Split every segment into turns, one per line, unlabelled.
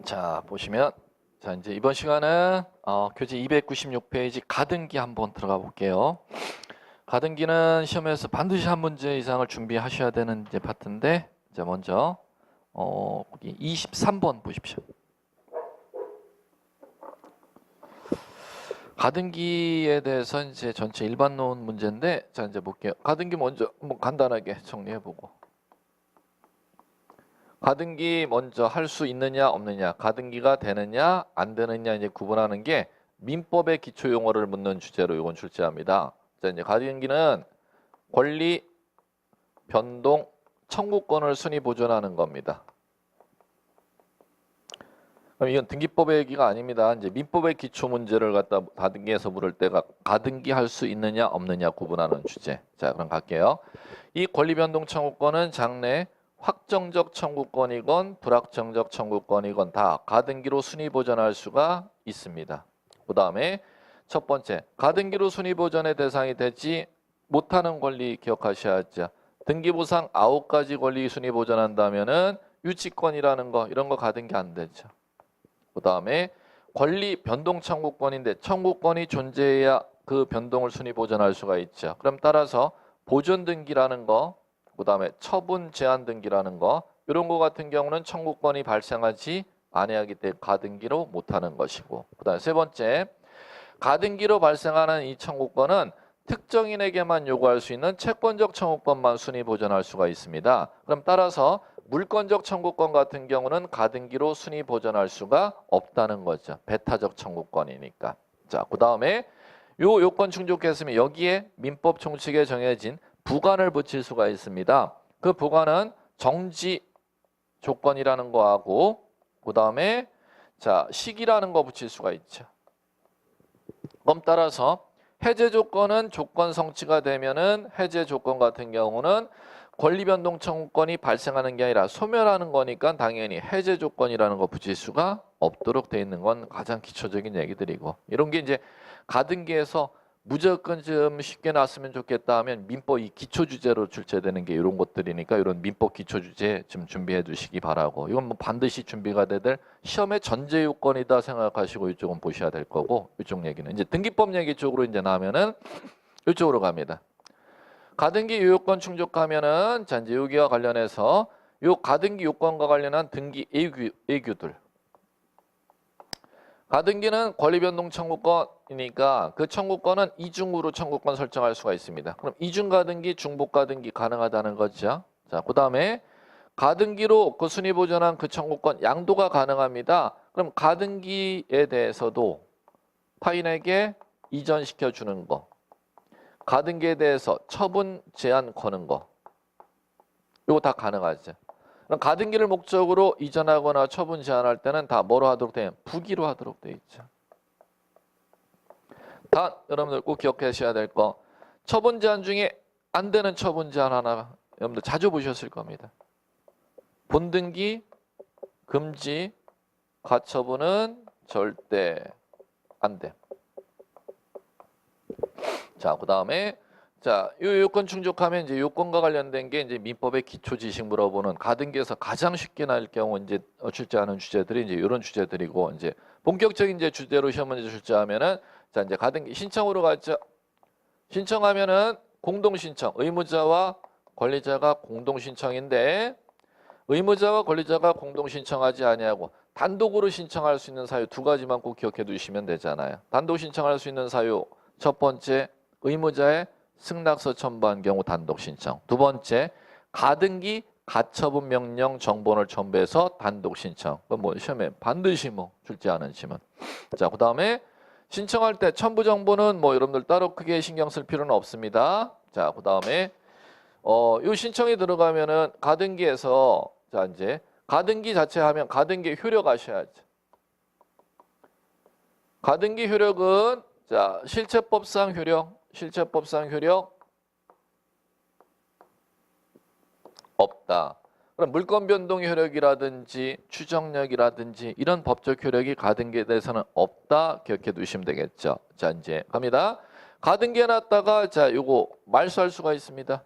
자, 보시면 자, 이제 이번 시간은 교재 296페이지 가등기 한번 들어가 볼게요. 가등기는 시험에서 반드시 한 문제 이상을 준비하셔야 되는 이제 파트인데, 자, 먼저 거기 23번 보십시오. 가등기에 대해서 이제 전체 일반론 문제인데, 자, 이제 볼게요. 가등기 먼저 한번 간단하게 정리해 보고. 가등기 먼저 할 수 있느냐 없느냐, 가등기가 되느냐 안 되느냐 이제 구분하는 게 민법의 기초 용어를 묻는 주제로 이건 출제합니다. 자, 이제 가등기는 권리, 변동, 청구권을 순위 보존하는 겁니다. 그럼 이건 등기법의 얘기가 아닙니다. 이제 민법의 기초 문제를 갖다 가등기에서 물을 때가 가등기 할 수 있느냐 없느냐 구분하는 주제. 자, 그럼 갈게요. 이 권리 변동 청구권은 장래 확정적 청구권이건 불확정적 청구권이건 다 가등기로 순위 보전할 수가 있습니다. 그 다음에 첫 번째, 가등기로 순위 보전의 대상이 되지 못하는 권리 기억하셔야죠. 등기부상 9가지 권리 순위 보전한다면은 유치권이라는 거 이런 거 가등기 안 되죠. 그 다음에 권리 변동 청구권인데 청구권이 존재해야 그 변동을 순위 보전할 수가 있죠. 그럼 따라서 보존 등기라는 거, 그 다음에 처분 제한 등기라는 거 이런 거 같은 경우는 청구권이 발생하지 아니하기 때문에 가등기로 못하는 것이고, 그 다음에 세 번째, 가등기로 발생하는 이 청구권은 특정인에게만 요구할 수 있는 채권적 청구권만 순위 보전할 수가 있습니다. 그럼 따라서 물권적 청구권 같은 경우는 가등기로 순위 보전할 수가 없다는 거죠. 배타적 청구권이니까. 자, 그 다음에 요 요건 충족했으면 여기에 민법 총칙에 정해진 부관을 붙일 수가 있습니다. 그 부관은 정지 조건이라는 거하고 그 다음에 자 시기라는 거 붙일 수가 있죠. 그럼 따라서 해제 조건은 조건 성취가 되면은 해제 조건 같은 경우는 권리 변동 청구권이 발생하는 게 아니라 소멸하는 거니까 당연히 해제 조건이라는 거 붙일 수가 없도록 돼 있는 건 가장 기초적인 얘기들이고, 이런 게 이제 가등기에서 무조건 좀 쉽게 나왔으면 좋겠다 하면 민법 이 기초 주제로 출제되는 게 이런 것들이니까 이런 민법 기초 주제 좀 준비해 두시기 바라고, 이건 뭐 반드시 준비가 될 시험의 전제 요건이다 생각하시고 이쪽은 보셔야 될 거고, 이쪽 얘기는 이제 등기법 얘기 쪽으로 이제 나오면은 이쪽으로 갑니다. 가등기 요건 충족하면은 자 이제 여기와 관련해서 요 가등기 요건과 관련한 등기 예규들. 가등기는 권리 변동 청구권이니까 그 청구권은 이중으로 청구권 설정할 수가 있습니다. 그럼 이중 가등기, 중복 가등기 가능하다는 거죠. 자, 그다음에 가등기로 그 순위 보전한 그 청구권 양도가 가능합니다. 그럼 가등기에 대해서도 타인에게 이전시켜 주는 거, 가등기에 대해서 처분 제한 거는 거, 이거 다 가능하죠. 그럼 가등기를 목적으로 이전하거나 처분 제한할 때는 다 뭐로 하도록 돼? 부기로 하도록 돼 있죠. 단 여러분들 꼭 기억하셔야 될 거, 처분 제한 중에 안 되는 처분 제한 하나 여러분들 자주 보셨을 겁니다. 본등기, 금지, 가처분은 절대 안 돼. 자, 그 다음에 자, 이 요건 충족하면 이제 요건과 관련된 게 이제 민법의 기초 지식 물어보는 가등기에서 가장 쉽게 나올 경우 이제 출제하는 주제들이 이제 이런 주제들이고, 이제 본격적인 이제 주제로 시험 문제 출제하면은 자 이제 가등기 신청으로 갔죠. 신청하면은 공동 신청, 의무자와 권리자가 공동 신청인데 의무자와 권리자가 공동 신청하지 아니하고 단독으로 신청할 수 있는 사유 두 가지만 꼭 기억해 두시면 되잖아요. 단독 신청할 수 있는 사유 첫 번째, 의무자의 승낙서 첨부한 경우 단독 신청. 두 번째, 가등기 가처분 명령 정본을 첨부해서 단독 신청. 그건 뭐 시험에 반드시 뭐 출제하는 지문. 자, 그다음에 신청할 때 첨부 정보는 뭐 여러분들 따로 크게 신경 쓸 필요는 없습니다. 자, 그다음에 요 신청이 들어가면은 가등기에서 자 이제 가등기 자체 하면 가등기 효력 아셔야죠. 가등기 효력은 자 실체법상 효력, 실체법상 효력 없다. 그럼 물권 변동 효력이라든지 추정력이라든지 이런 법적 효력이 가등기에 대해서는 없다 기억해 두시면 되겠죠. 자 이제 갑니다. 가등기에 놨다가 자 요거 말소할 수가 있습니다.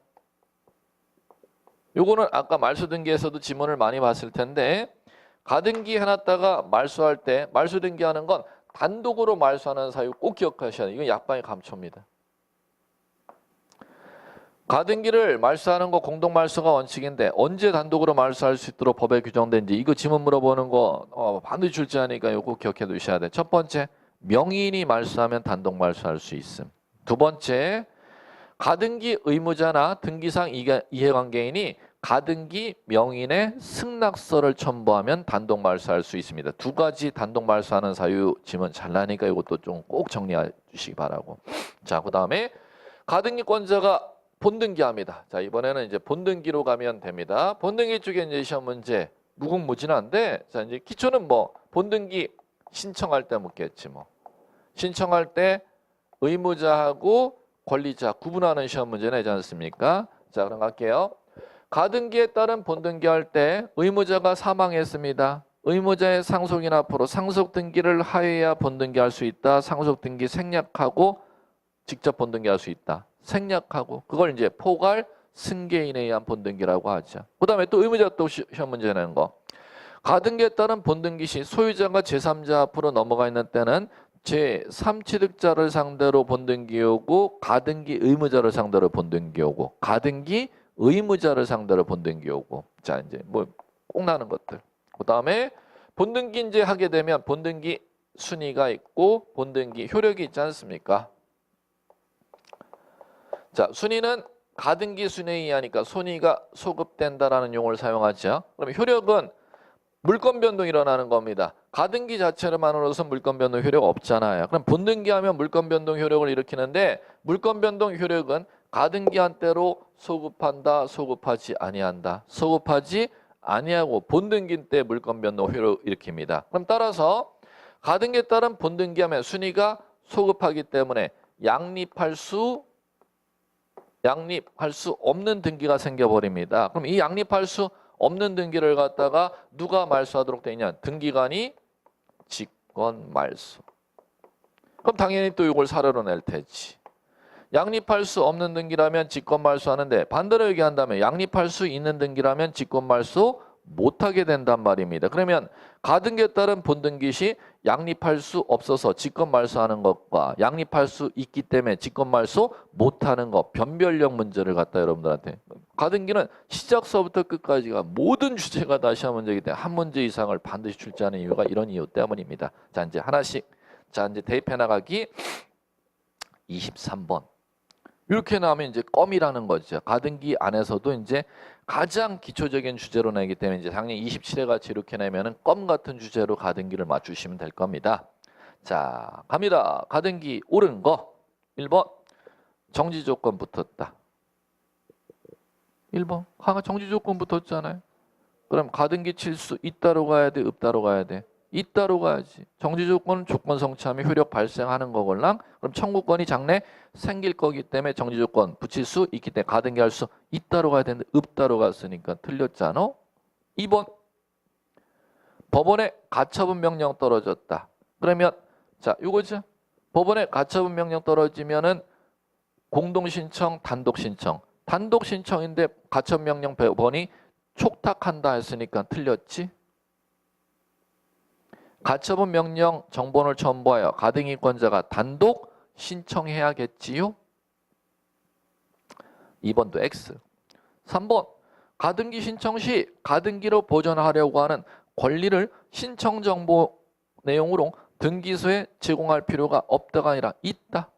요거는 아까 말소 등기에서도 지문을 많이 봤을 텐데 가등기 해놨다가 말소할 때 말소 등기하는 건 단독으로 말소하는 사유 꼭 기억하셔야 돼요. 이건 약방의 감초입니다. 가등기를 말소하는 거 공동말소가 원칙인데 언제 단독으로 말소할 수 있도록 법에 규정된지 이거 지문 물어보는 거 반드시 출제하니까 이거 기억해 두셔야 돼. 첫 번째, 명의인이 말소하면 단독 말소할 수 있음. 두 번째, 가등기 의무자나 등기상 이해관계인이 가등기 명인의 승낙서를 첨부하면 단독 말소할 수 있습니다. 두 가지 단독 말소하는 사유 지문 잘 나니까 이것도 좀 꼭 정리해 주시기 바라고. 자, 그다음에 가등기권자가 본등기합니다. 자, 이번에는 이제 본등기로 가면 됩니다. 본등기 쪽에 이제 시험 문제 무궁무진한데, 자, 이제 기초는 뭐 본등기 신청할 때 묻겠지 뭐. 신청할 때 의무자하고 권리자 구분하는 시험 문제 내지 않습니까? 자, 그럼 갈게요. 가등기에 따른 본등기할 때 의무자가 사망했습니다. 의무자의 상속인 앞으로 상속 등기를 하여야 본등기할 수 있다. 상속 등기 생략하고 직접 본등기할 수 있다. 생략하고 그걸 이제 포괄 승계인에 의한 본등기라고 하죠. 그다음에 또 의무자 또 시험 문제 내는 거. 가등기에 따른 본등기 시 소유자가 제3자 앞으로 넘어가 있는 때는 제3취득자를 상대로 본등기 오고 가등기 의무자를 상대로 본등기 오고 가등기 의무자를 상대로 본등기 오고. 자, 이제 뭐 꼭 나는 것들. 그다음에 본등기 이제 하게 되면 본등기 순위가 있고 본등기 효력이 있지 않습니까? 자, 순위는 가등기 순위에 의하니까 순위가 소급된다라는 용어를 사용하죠. 그럼 효력은 물권 변동이 일어나는 겁니다. 가등기 자체로만으로서 물권 변동 효력 없잖아요. 그럼 본등기하면 물권 변동 효력을 일으키는데 물권 변동 효력은 가등기 한때로 소급한다, 소급하지 아니한다. 소급하지 아니하고 본등기 때 물권 변동 효력을 일으킵니다. 그럼 따라서 가등기에 따른 본등기하면 순위가 소급하기 때문에 양립할 수 없는 등기가 생겨버립니다. 그럼 이 양립할 수 없는 등기를 갖다가 누가 말소하도록 되어 있냐? 등기관이 직권 말소. 그럼 당연히 또 이걸 사례로 낼 테지. 양립할 수 없는 등기라면 직권 말소하는데 반대로 얘기한다면 양립할 수 있는 등기라면 직권 말소 못하게 된단 말입니다. 그러면 가등기에 따른 본등기 시 양립할 수 없어서 직권 말소하는 것과 양립할 수 있기 때문에 직권 말소 못하는 것 변별력 문제를 갖다 여러분들한테 가등기는 시작서부터 끝까지가 모든 주제가 다 시험 문제이기 때문에 한 문제 이상을 반드시 출제하는 이유가 이런 이유 때문입니다. 자, 이제 하나씩 자 이제 대입해 나가기 23번 이렇게 나오면 이제 껌이라는 거죠. 가등기 안에서도 이제 가장 기초적인 주제로 내기 때문에 이제 당연히 27회 같이 이렇게 내면은 껌 같은 주제로 가등기를 맞추시면 될 겁니다. 자, 갑니다. 가등기 옳은 거 1번 정지 조건 붙었다. 1번 정지 조건 붙었잖아요. 그럼 가등기 칠 수 있다로 가야 돼, 없다로 가야 돼? 있다로 가야지. 정지 조건은 조건 성취하면 효력 발생하는 거걸랑 그럼 청구권이 장래 생길 거기 때문에 정지 조건 붙일 수 있기 때문에 가등기 할 수 있다로 가야 되는데 없다로 갔으니까 틀렸잖아. 2번 법원에 가처분 명령 떨어졌다. 그러면 자 요거죠. 법원에 가처분 명령 떨어지면은 공동신청, 단독신청. 단독신청인데 가처분 명령 법원이 촉탁한다 했으니까 틀렸지. 가처분 명령 정본을 첨부하여 가등기권자가 단독 신청해야겠지요. 2번도 X. 3번 가등기 신청 시 가등기로 보존하려고 하는 권리를 신청 정보 내용으로 등기소에 제공할 필요가 없다가 아니라 있다.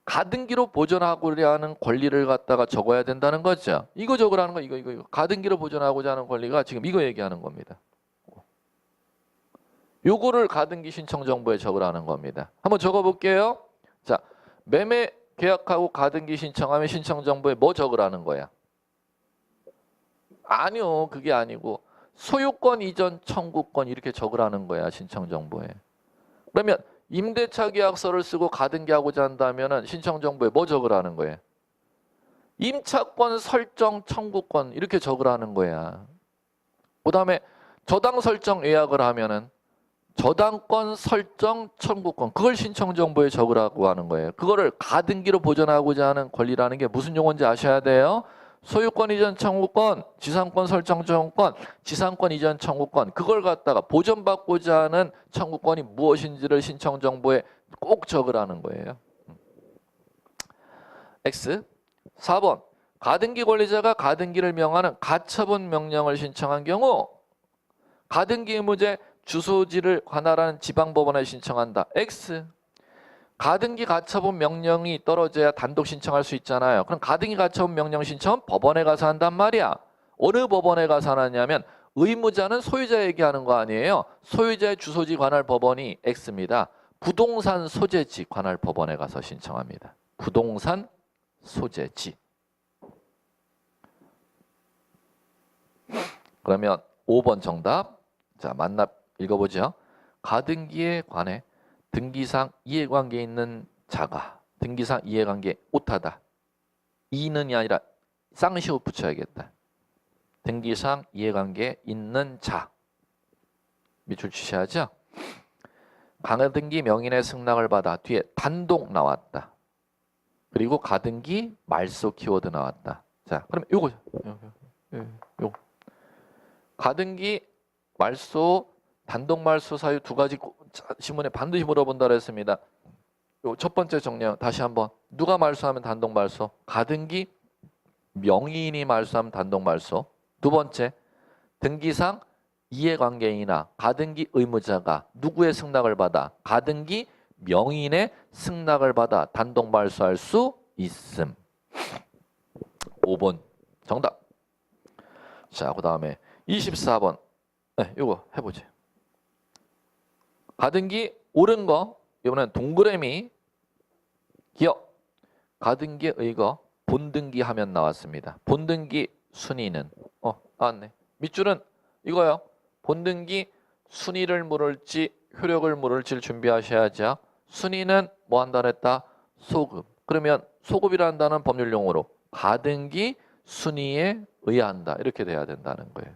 가등기로 보존하고자 하는 권리를 갖다가 적어야 된다는 거죠. 이거 적으라는 거 이거. 가등기로 보존하고자 하는 권리가 지금 이거 얘기하는 겁니다. 요거를 가등기 신청 정보에 적으라는 겁니다. 한번 적어볼게요. 자, 매매 계약하고 가등기 신청하면 신청 정보에 뭐 적으라는 거야? 아니요, 그게 아니고 소유권 이전 청구권 이렇게 적으라는 거야, 신청 정보에. 그러면 임대차 계약서를 쓰고 가등기하고자 한다면은 신청 정보에 뭐 적으라는 거예요? 임차권 설정 청구권 이렇게 적으라는 거야. 그다음에 저당 설정 예약을 하면은 저당권 설정 청구권 그걸 신청 정보에 적으라고 하는 거예요. 그거를 가등기로 보존하고자 하는 권리라는 게 무슨 용어인지 아셔야 돼요. 소유권 이전 청구권, 지상권 설정 청구권, 지상권 이전 청구권 그걸 갖다가 보전받고자 하는 청구권이 무엇인지를 신청 정보에 꼭 적으라는 거예요. X. 4번. 가등기 권리자가 가등기를 명하는 가처분 명령을 신청한 경우 가등기 의무제 주소지를 관할하는 지방법원에 신청한다. X. 가등기 가처분 명령이 떨어져야 단독 신청할 수 있잖아요. 그럼 가등기 가처분 명령 신청은 법원에 가서 한단 말이야. 어느 법원에 가서 하느냐면 의무자는 소유자에게 하는 거 아니에요. 소유자의 주소지 관할 법원이 X입니다. 부동산 소재지 관할 법원에 가서 신청합니다. 부동산 소재지. 그러면 5번 정답. 자, 만납 읽어보죠. 가등기에 관해 등기상 이해관계 있는 자가 등기상 이해관계 오타다. 이는이 아니라 쌍시옷 붙여야겠다. 등기상 이해관계 있는 자. 밑줄 치셔야죠. 가등기 명인의 승낙을 받아 뒤에 단독 나왔다. 그리고 가등기 말소 키워드 나왔다. 자, 그럼 요거 가등기 말소 단독 말소 사유 두 가지 지문에 반드시 물어본다 그랬습니다. 요 첫 번째 정리요. 다시 한번. 누가 말소하면 단독 말소? 가등기 명의인이 말소하면 단독 말소. 두 번째, 등기상 이해관계인이나 가등기 의무자가 누구의 승낙을 받아? 가등기 명의인의 승낙을 받아 단독 말소할 수 있음. 5번 정답. 자, 그 다음에 24번. 네, 요거 해보죠. 가등기 옳은 거 이번엔 동그라미 기억. 가등기 의거 본등기 하면 나왔습니다. 본등기 순위는 나왔네. 밑줄은 이거요. 본등기 순위를 물을지 효력을 물을지를 준비하셔야죠. 순위는 뭐 한다 그랬다? 소급. 그러면 소급이라는 단어는 법률 용어로 가등기 순위에 의한다. 이렇게 돼야 된다는 거예요.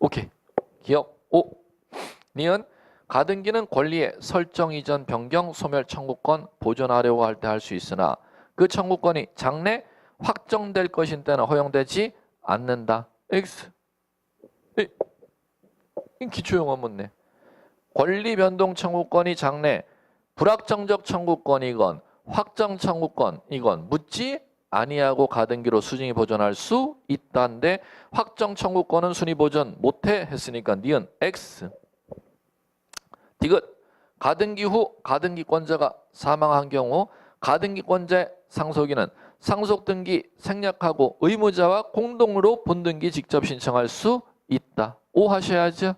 오케이. 기억. 5. 니은 가등기는 권리의 설정 이전 변경 소멸 청구권 보존하려고 할 때 할 수 있으나 그 청구권이 장래 확정될 것인 때는 허용되지 않는다. X. 기초용어 묻네. 권리 변동 청구권이 장래 불확정적 청구권이건 확정 청구권이건 묻지 아니하고 가등기로 수증이 보존할 수 있다는데 확정 청구권은 순위 보존 못해 했으니까 니은 X. 디귿. 가등기 후 가등기권자가 사망한 경우 가등기권자의 상속인은 상속등기 생략하고 의무자와 공동으로 본등기 직접 신청할 수 있다. 오 하셔야죠.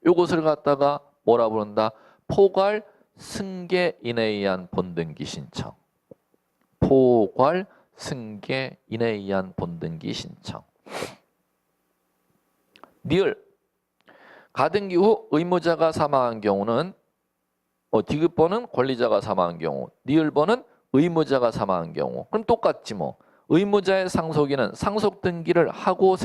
요것을 갖다가 뭐라 부른다? 포괄 승계인에 의한 본등기 신청. 포괄 승계인에 의한 본등기 신청. 니을. 가등기 후 의무자가 사망한 경우는 디귿번은 권리자가 사망한 경우, 니을번은 의무자가 사망한 경우. 그럼 똑같지 뭐. 의무자의 상속인은 상속 등기를 하고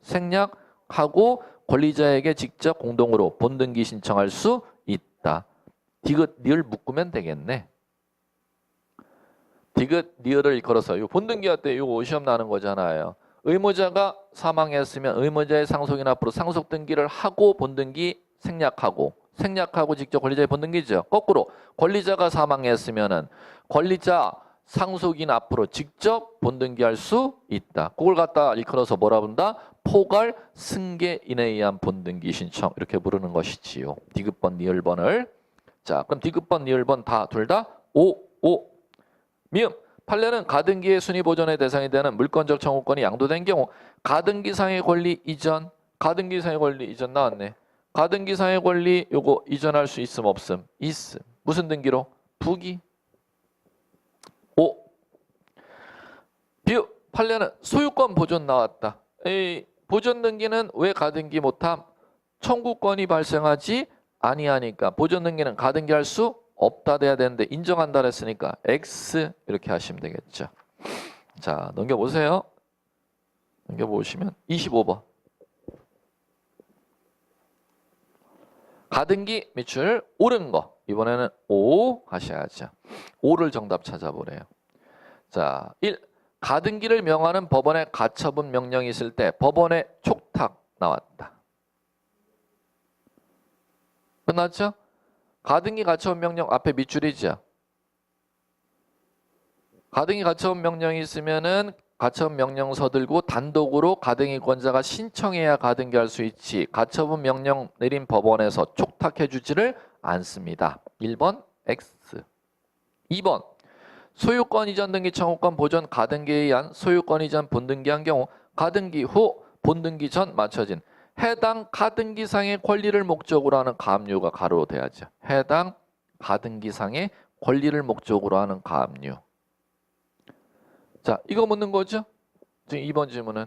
생략하고 권리자에게 직접 공동으로 본등기 신청할 수 있다. 디귿 니을 묶으면 되겠네. 디귿 니을을 걸어서 요 본등기 할 때 요 시험 나는 거잖아요. 의무자가 사망했으면 의무자의 상속인 앞으로 상속 등기를 하고 본등기 생략하고 직접 권리자의 본등기죠. 거꾸로 권리자가 사망했으면은 권리자 상속인 앞으로 직접 본등기할 수 있다. 그걸 갖다 일컬어서 뭐라 부른다? 포괄 승계인에 의한 본등기 신청 이렇게 부르는 것이지요. 디귿번 니을번을. 자, 그럼 디귿번 니을번 다 둘 다 5. 미음. 판례는 가등기의 순위 보존의 대상이 되는 물권적 청구권이 양도된 경우 가등기상의 권리 이전 나왔네. 가등기상의 권리 요거 이전할 수 있음 없음? 있음. 무슨 등기로? 부기. 5. 비읍. 판례는 소유권 보존 나왔다. 이 보존 등기는 왜 가등기 못함? 청구권이 발생하지 아니하니까 보존 등기는 가등기할 수 없다 돼야 되는데 인정한다 그랬으니까 X 이렇게 하시면 되겠죠. 자, 넘겨보세요. 넘겨보시면 25번. 가등기 밑줄 옳은 거. 이번에는 O 하셔야죠. O를 정답 찾아보래요. 자, 1. 가등기를 명하는 법원의 가처분 명령이 있을 때 법원의 촉탁 나왔다. 끝났죠? 가등기 가처분 명령 앞에 밑줄이죠. 가등기 가처분 명령이 있으면은 가처분 명령서 들고 단독으로 가등기권자가 신청해야 가등기할 수 있지. 가처분 명령 내린 법원에서 촉탁해 주지를 않습니다. 1번 X. 2번 소유권 이전 등기 청구권 보존 가등기에 의한 소유권 이전 본등기한 경우 가등기 후 본등기 전 맞춰진 해당 가등기상의 권리를 목적으로 하는 가압류가 가로로 돼야죠. 해당 가등기상의 권리를 목적으로 하는 가압류. 자, 이거 묻는 거죠? 지금 2번 질문은.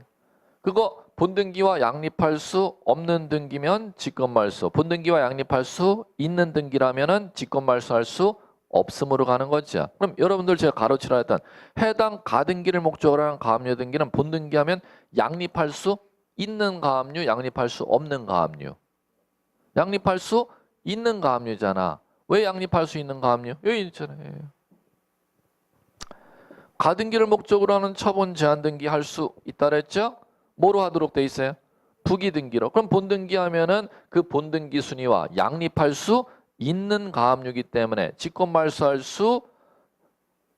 그거 본등기와 양립할 수 없는 등기면 직권말소. 본등기와 양립할 수 있는 등기라면은 직권말소할 수 없음으로 가는 거죠. 그럼 여러분들 제가 가로치라 했던 해당 가등기를 목적으로 하는 가압류 등기는 본등기하면 양립할 수 있는 가압류, 양립할 수 없는 가압류. 양립할 수 있는 가압류잖아. 왜 양립할 수 있는 가압류? 여기 있잖아요. 가등기를 목적으로 하는 처분 제한 등기 할 수 있다 그랬죠? 뭐로 하도록 돼 있어요? 부기 등기로. 그럼 본등기 하면은 그 본등기 순위와 양립할 수 있는 가압류이기 때문에 직권말소할 수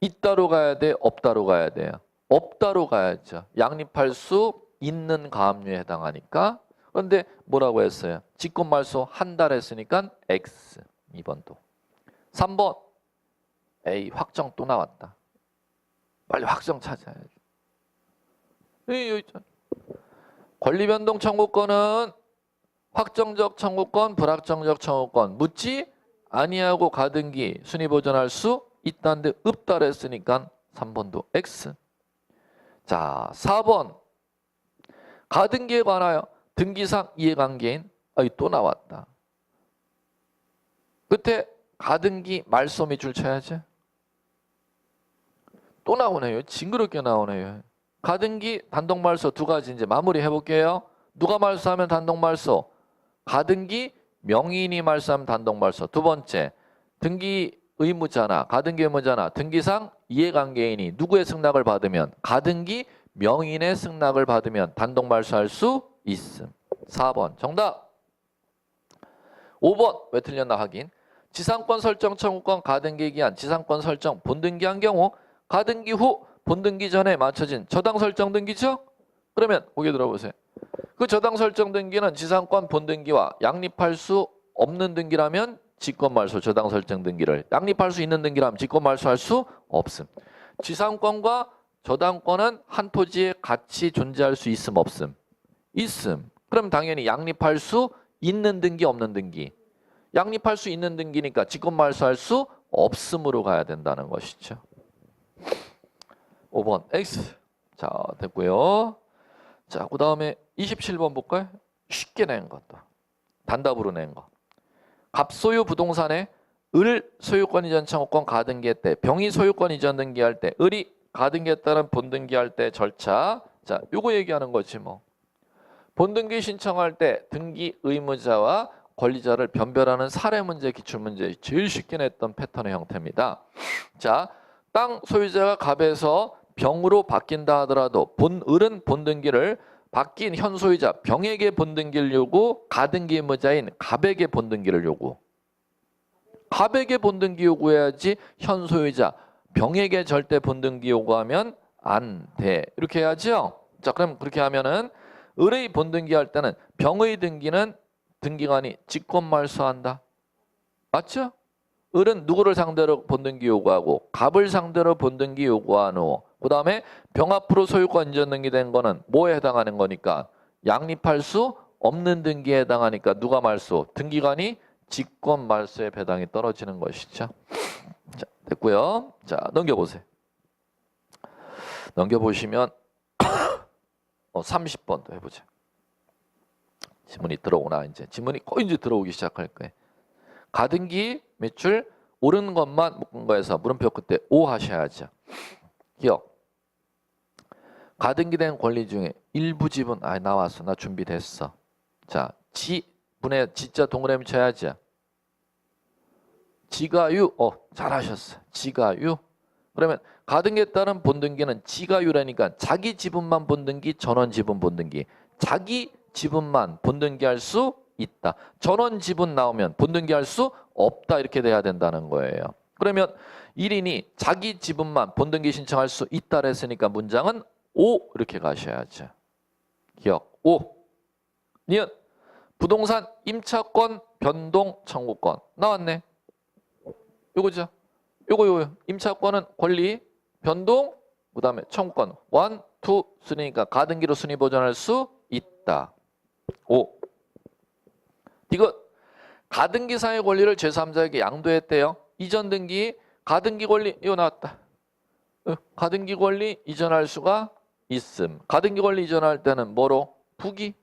있다로 가야 돼? 없다로 가야 돼요? 없다로 가야죠. 양립할 수 있는 가압류에 해당하니까. 그런데 뭐라고 했어요? 직권말소 한 달 했으니까 X. 2번도. 3번 A 확정 또 나왔다. 빨리 확정 찾아야죠. 여기 있잖아. 권리변동 청구권은 확정적 청구권, 불확정적 청구권 묻지 아니하고 가등기 순위 보존할 수 있다는데 없다 그랬으니까 3번도 X. 자, 4번 가등기에 관하여 등기상 이해관계인 또 나왔다. 끝에 가등기 말소 밑줄 쳐야지. 또 나오네요. 징그럽게 나오네요. 가등기 단독 말소 두 가지 이제 마무리 해볼게요. 누가 말소하면 단독 말소? 가등기 명의인이 말소하면 단독 말소. 두 번째 등기 의무자나 가등기 의무자나 등기상 이해관계인이 누구의 승낙을 받으면 가등기 명의인의 승낙을 받으면 단독 말소할 수 있음. 4번 정답. 5번 왜 틀렸나 확인. 지상권 설정 청구권 가등기에 기한 지상권 설정 본등기한 경우 가등기 후 본등기 전에 맞춰진 저당 설정 등기죠? 그러면 고개 들어보세요. 그 저당 설정 등기는 지상권 본등기와 양립할 수 없는 등기라면 직권말소 저당 설정 등기를 양립할 수 있는 등기라면 직권말소할 수 없음. 지상권과 저당권은 한 토지에 같이 존재할 수 있음 없음? 있음. 그럼 당연히 양립할 수 있는 등기 없는 등기. 양립할 수 있는 등기니까 직권말소할 수 없음으로 가야 된다는 것이죠. 5번 X. 자, 됐고요. 자, 그 다음에 27번 볼까요? 쉽게 낸 것도. 단답으로 낸 거. 갑소유 부동산에 을 소유권 이전 청구권 가등기할 때 병이 소유권 이전 등기할 때 을이 가등기했다는 본등기할 때 절차. 자, 요거 얘기하는 거지 뭐. 본등기 신청할 때 등기 의무자와 권리자를 변별하는 사례 문제, 기출문제 제일 쉽게 냈던 패턴의 형태입니다. 자, 땅 소유자가 갑에서 병으로 바뀐다 하더라도 을은 본등기를 바뀐 현 소유자 병에게 본등기를 요구, 가등기 의무자인 갑에게 본등기를 요구. 갑에게 본등기 요구해야지 현 소유자 병에게 절대 본등기 요구하면 안 돼. 이렇게 해야죠. 자, 그럼 그렇게 하면은 을의 본등기 할 때는 병의 등기는 등기관이 직권말소한다. 맞죠? 을은 누구를 상대로 본등기 요구하고 갑을 상대로 본등기 요구한 후 그 다음에 병 앞으로 소유권 인전 등기된 거는 뭐에 해당하는 거니까 양립할 수 없는 등기에 해당하니까 누가 말소? 등기관이 직권말소의 배당이 떨어지는 것이죠. 자, 됐고요. 자, 넘겨보세요. 넘겨보시면 30번도 해보자. 지문이 들어오나 이제 지문이 거의 이제 들어오기 시작할 거예요. 가등기 매출 옳은 것만 묶은 거에서 물음표 끝에 O 하셔야죠. 기억. 가등기된 권리 중에 일부 지분 나왔어. 나 준비됐어. 자, 지분의 지자 동그라미 쳐야죠. 지가유. 잘하셨어. 지가유. 그러면 가등기에 따른 본등기는 지가 유래니까 자기 지분만 본등기, 전원 지분 본등기. 자기 지분만 본등기할 수 있다. 전원 지분 나오면 본등기할 수 없다. 이렇게 돼야 된다는 거예요. 그러면 1인이 자기 지분만 본등기 신청할 수 있다 했으니까 문장은 O 이렇게 가셔야죠. 기억. O. 니은 부동산 임차권 변동 청구권 나왔네. 요거죠. 요거 임차권은 권리 변동 그다음에 청구권 1, 2, 3니까 가등기로 순위 보존할 수 있다. 5. 이거 가등기상의 권리를 제3자에게 양도했대요. 이전 등기 가등기 권리 이거 나왔다. 가등기 권리 이전할 수가 있음. 가등기 권리 이전할 때는 뭐로? 부기.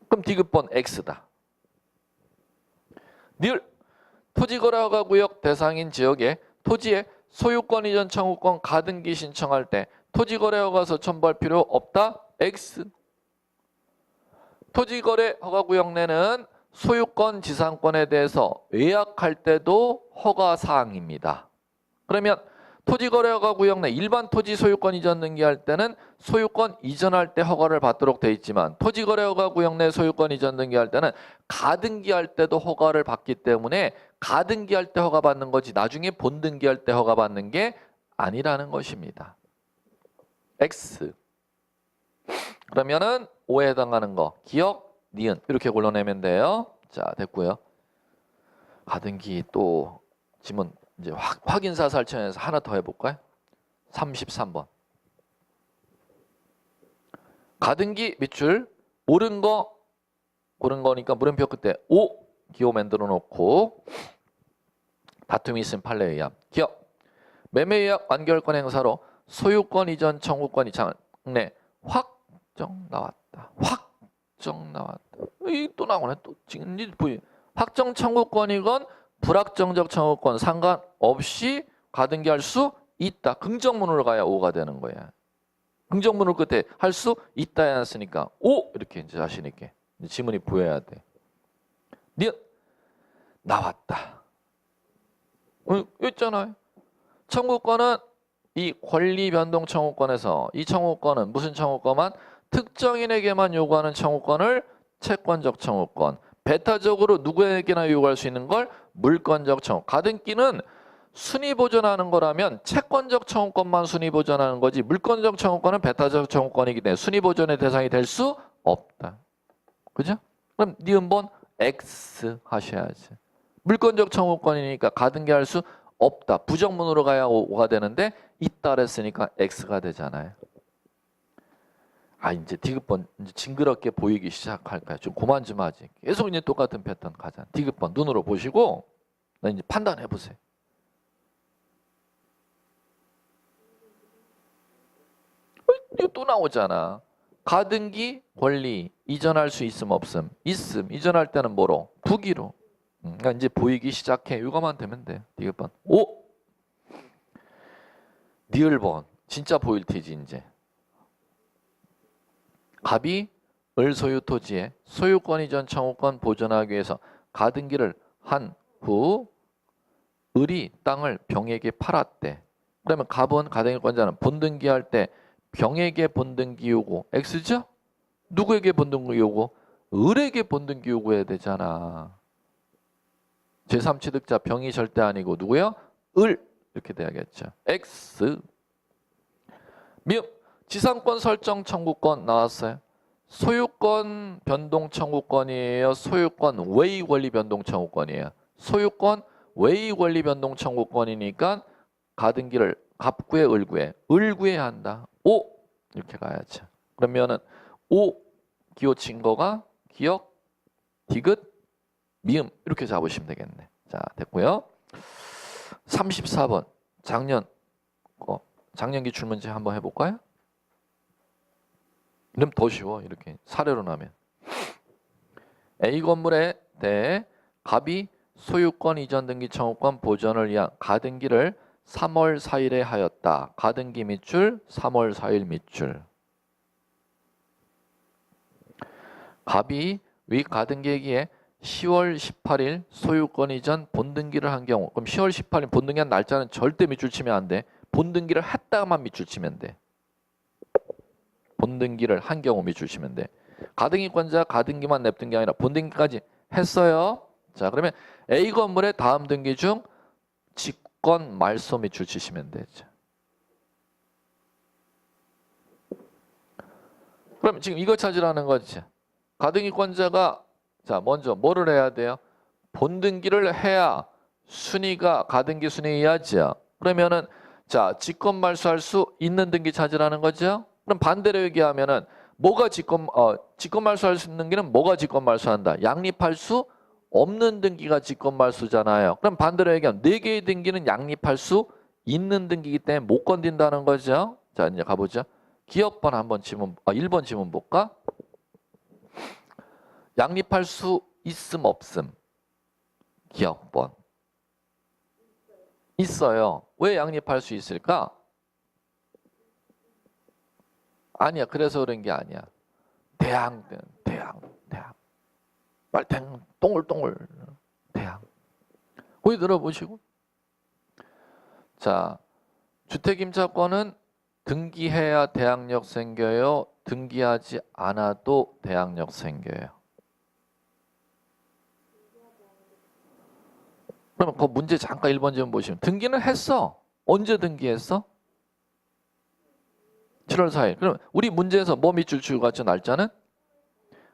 그럼 디귿번 X다. 늘 토지거래허가구역 대상인 지역에 토지의 소유권 이전 청구권 가등기 신청할 때 토지거래허가서 첨부할 필요 없다. X. 토지거래허가구역 내는 소유권 지상권에 대해서 외약할 때도 허가사항입니다. 그러면 토지거래허가구역 내 일반 토지 소유권 이전 등기할 때는 소유권 이전할 때 허가를 받도록 돼 있지만 토지거래허가구역 내 소유권 이전 등기할 때는 가등기할 때도 허가를 받기 때문에 가등기할 때 허가 받는 거지 나중에 본등기할 때 허가 받는 게 아니라는 것입니다. X. 그러면은 5에 해당하는 거 기억, 니은 이렇게 골라내면 돼요. 자 됐고요. 가등기 또 지문 이제 확인사 살청에서 하나 더 해볼까요? 33번. 가등기 밑줄 옳은 거 고른 거니까 물음표 끝에 O 기호 만들어 놓고 다툼이 있으면 판례에 의함. 기억. 매매계약 완결권 행사로 소유권 이전 청구권이 장래 확정 나왔다. 확정 나왔다. 이 또 나오네. 또 지금 확정 청구권이건 불확정적 청구권 상관없이 가등기할 수 있다. 긍정문으로 가야 O가 되는 거야. 긍정문을 끝에 할 수 있다 해놨으니까 O 이렇게 이제 자신 있게 지문이 보여야 돼. 니은 나왔다. 여기 있잖아요. 청구권은 이 권리 변동 청구권에서 이 청구권은 무슨 청구권만 특정인에게만 요구하는 청구권을 채권적 청구권. 배타적으로 누구에게나 요구할 수 있는 걸 물권적 청구. 가등기는 순위 보존하는 거라면 채권적 청구권만 순위 보존하는 거지 물권적 청구권은 배타적 청구권이기 때문에 순위 보존의 대상이 될 수 없다. 그죠? 그럼 니은번 X 하셔야지. 물권적 청구권이니까 가등기할 수 없다. 부정문으로 가야 O가 되는데 있다 그랬으니까 X가 되잖아요. 아 이제 디귿번 이제 징그럽게 보이기 시작할까요? 좀 그만 좀 하지. 계속 이제 똑같은 패턴 가자. 디귿번 눈으로 보시고 이제 판단해 보세요. 이거 또 나오잖아. 가등기 권리 이전할 수 있음 없음. 있음 이전할 때는 뭐로? 부기로. 그러니까 이제 보이기 시작해. 이거만 되면 돼. 디귿번. 오. 니을번 진짜 보일 테지 이제. 갑이 을 소유 토지에 소유권 이전 청구권 보존하기 위해서 가등기를 한 후 을이 땅을 병에게 팔았대. 그러면 갑은 가등기권자는 본등기할 때 병에게 본등기 요구 X죠? 누구에게 본등기 요구? 을에게 본등기 요구해야 되잖아. 제3취득자 병이 절대 아니고 누구요? 을 이렇게 돼야겠죠. X. 미음 지상권 설정 청구권 나왔어요. 소유권 변동 청구권이에요. 소유권 외의 권리 변동 청구권이에요. 소유권 외의 권리 변동 청구권이니까 가등기를 갑구에 을구에 을구해야 한다. O 이렇게 가야죠. 그러면은 O 기호 증거가 기억 디귿 미음 이렇게 잡으시면 되겠네. 자 됐고요. 34번 작년 기출문제 한번 해볼까요? 이러면 더 쉬워. 이렇게 사례로 나면 A 건물에 대해 갑이 소유권 이전 등기 청구권 보존을 위한 가등기를 3월 4일에 하였다. 가등기 밑줄 3월 4일 밑줄. 갑이 위 가등기에 10월 18일 소유권 이전 본등기를 한 경우, 그럼 10월 18일 본등기한 날짜는 절대 밑줄 치면 안 돼. 본등기를 했다가만 밑줄 치면 돼. 본등기를 한 경우 밑줄 치면 돼. 가등기권자 가등기만 냅둔 게 아니라 본등기까지 했어요. 자, 그러면 A 건물의 다음 등기 중 직권 말소 밑줄 치시면 되죠. 그럼 지금 이거 찾으라는 거지. 가등기권자가 자 먼저 뭐를 해야 돼요? 본등기를 해야 순위가 가등기 순위이하죠. 그러면은 자 직권 말소할 수 있는 등기 찾으라는 거죠. 그럼 반대로 얘기하면은 뭐가 직권 말소할 수 있는 등기는 뭐가 직권 말소한다? 양립할 수 없는 등기가 직권 말소잖아요. 그럼 반대로 얘기하면 4개의 등기는 양립할 수 있는 등기이기 때문에 못 건든다는 거죠. 자 이제 가보죠. 기업번 한번 지문 1번 지문 볼까? 양립할 수 있음 없음. 기업번 있어요. 왜 양립할 수 있을까? 아니야. 그래서 그런 게 아니야. 대항 말탱 동글동글 대항. 거기 들어보시고. 자, 주택임차권은 등기해야 대항력 생겨요. 등기하지 않아도 대항력 생겨요. 그러면 그 문제 잠깐 1번 좀 보시면 등기는 했어. 언제 등기했어? 7월 4일. 그럼 우리 문제에서 뭐 밑줄 치고 갔죠? 날짜는?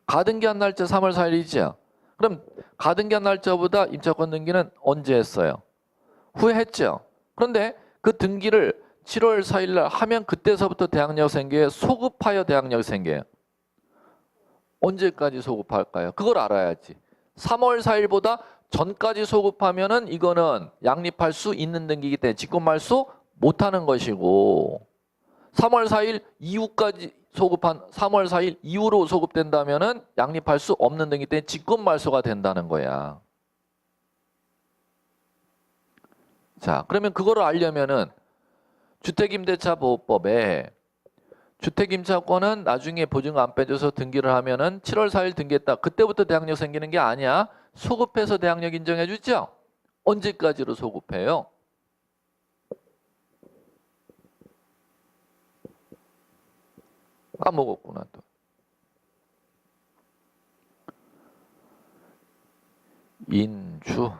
가등기한 날짜 3월 4일이죠. 그럼 가등기한 날짜보다 임차권 등기는 언제 했어요? 후에 했죠. 그런데 그 등기를 7월 4일 날 하면 그때서부터 대항력 생겨요? 소급하여 대항력 생겨요? 언제까지 소급할까요? 그걸 알아야지. 3월 4일보다 전까지 소급하면은 이거는 양립할 수 있는 등기이기 때문에 직권 말소 못하는 것이고 3월 4일 이후까지 소급한 3월 4일 이후로 소급된다면은 양립할 수 없는 등기 때문에 직권 말소가 된다는 거야. 자, 그러면 그거를 알려면은 주택임대차보호법에 주택임차권은 나중에 보증금 안 빼줘서 등기를 하면은 7월 4일 등기했다. 그때부터 대항력 생기는 게 아니야. 소급해서 대항력 인정해 주죠? 언제까지로 소급해요? 까먹었구나 또. 인주.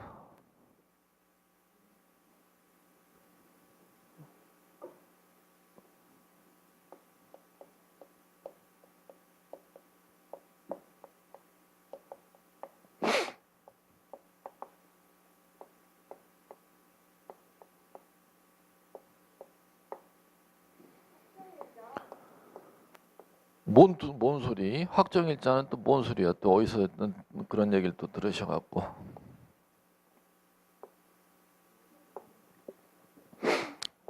뭔 소리? 확정일자는 또 뭔 소리야? 또 어디서 그런 얘기를 또 들으셔갖고.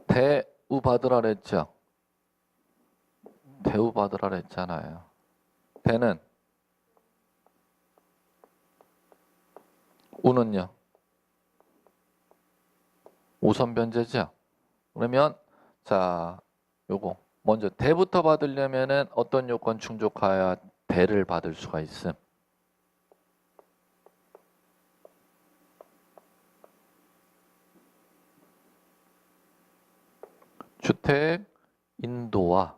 대우 받으라 그랬죠? 대우 받으라 그랬잖아요. 대는 우는요? 우선 변제죠? 그러면 자 요거 먼저 대부터 받으려면은 어떤 요건 충족해야 대를 받을 수가 있음? 주택 인도와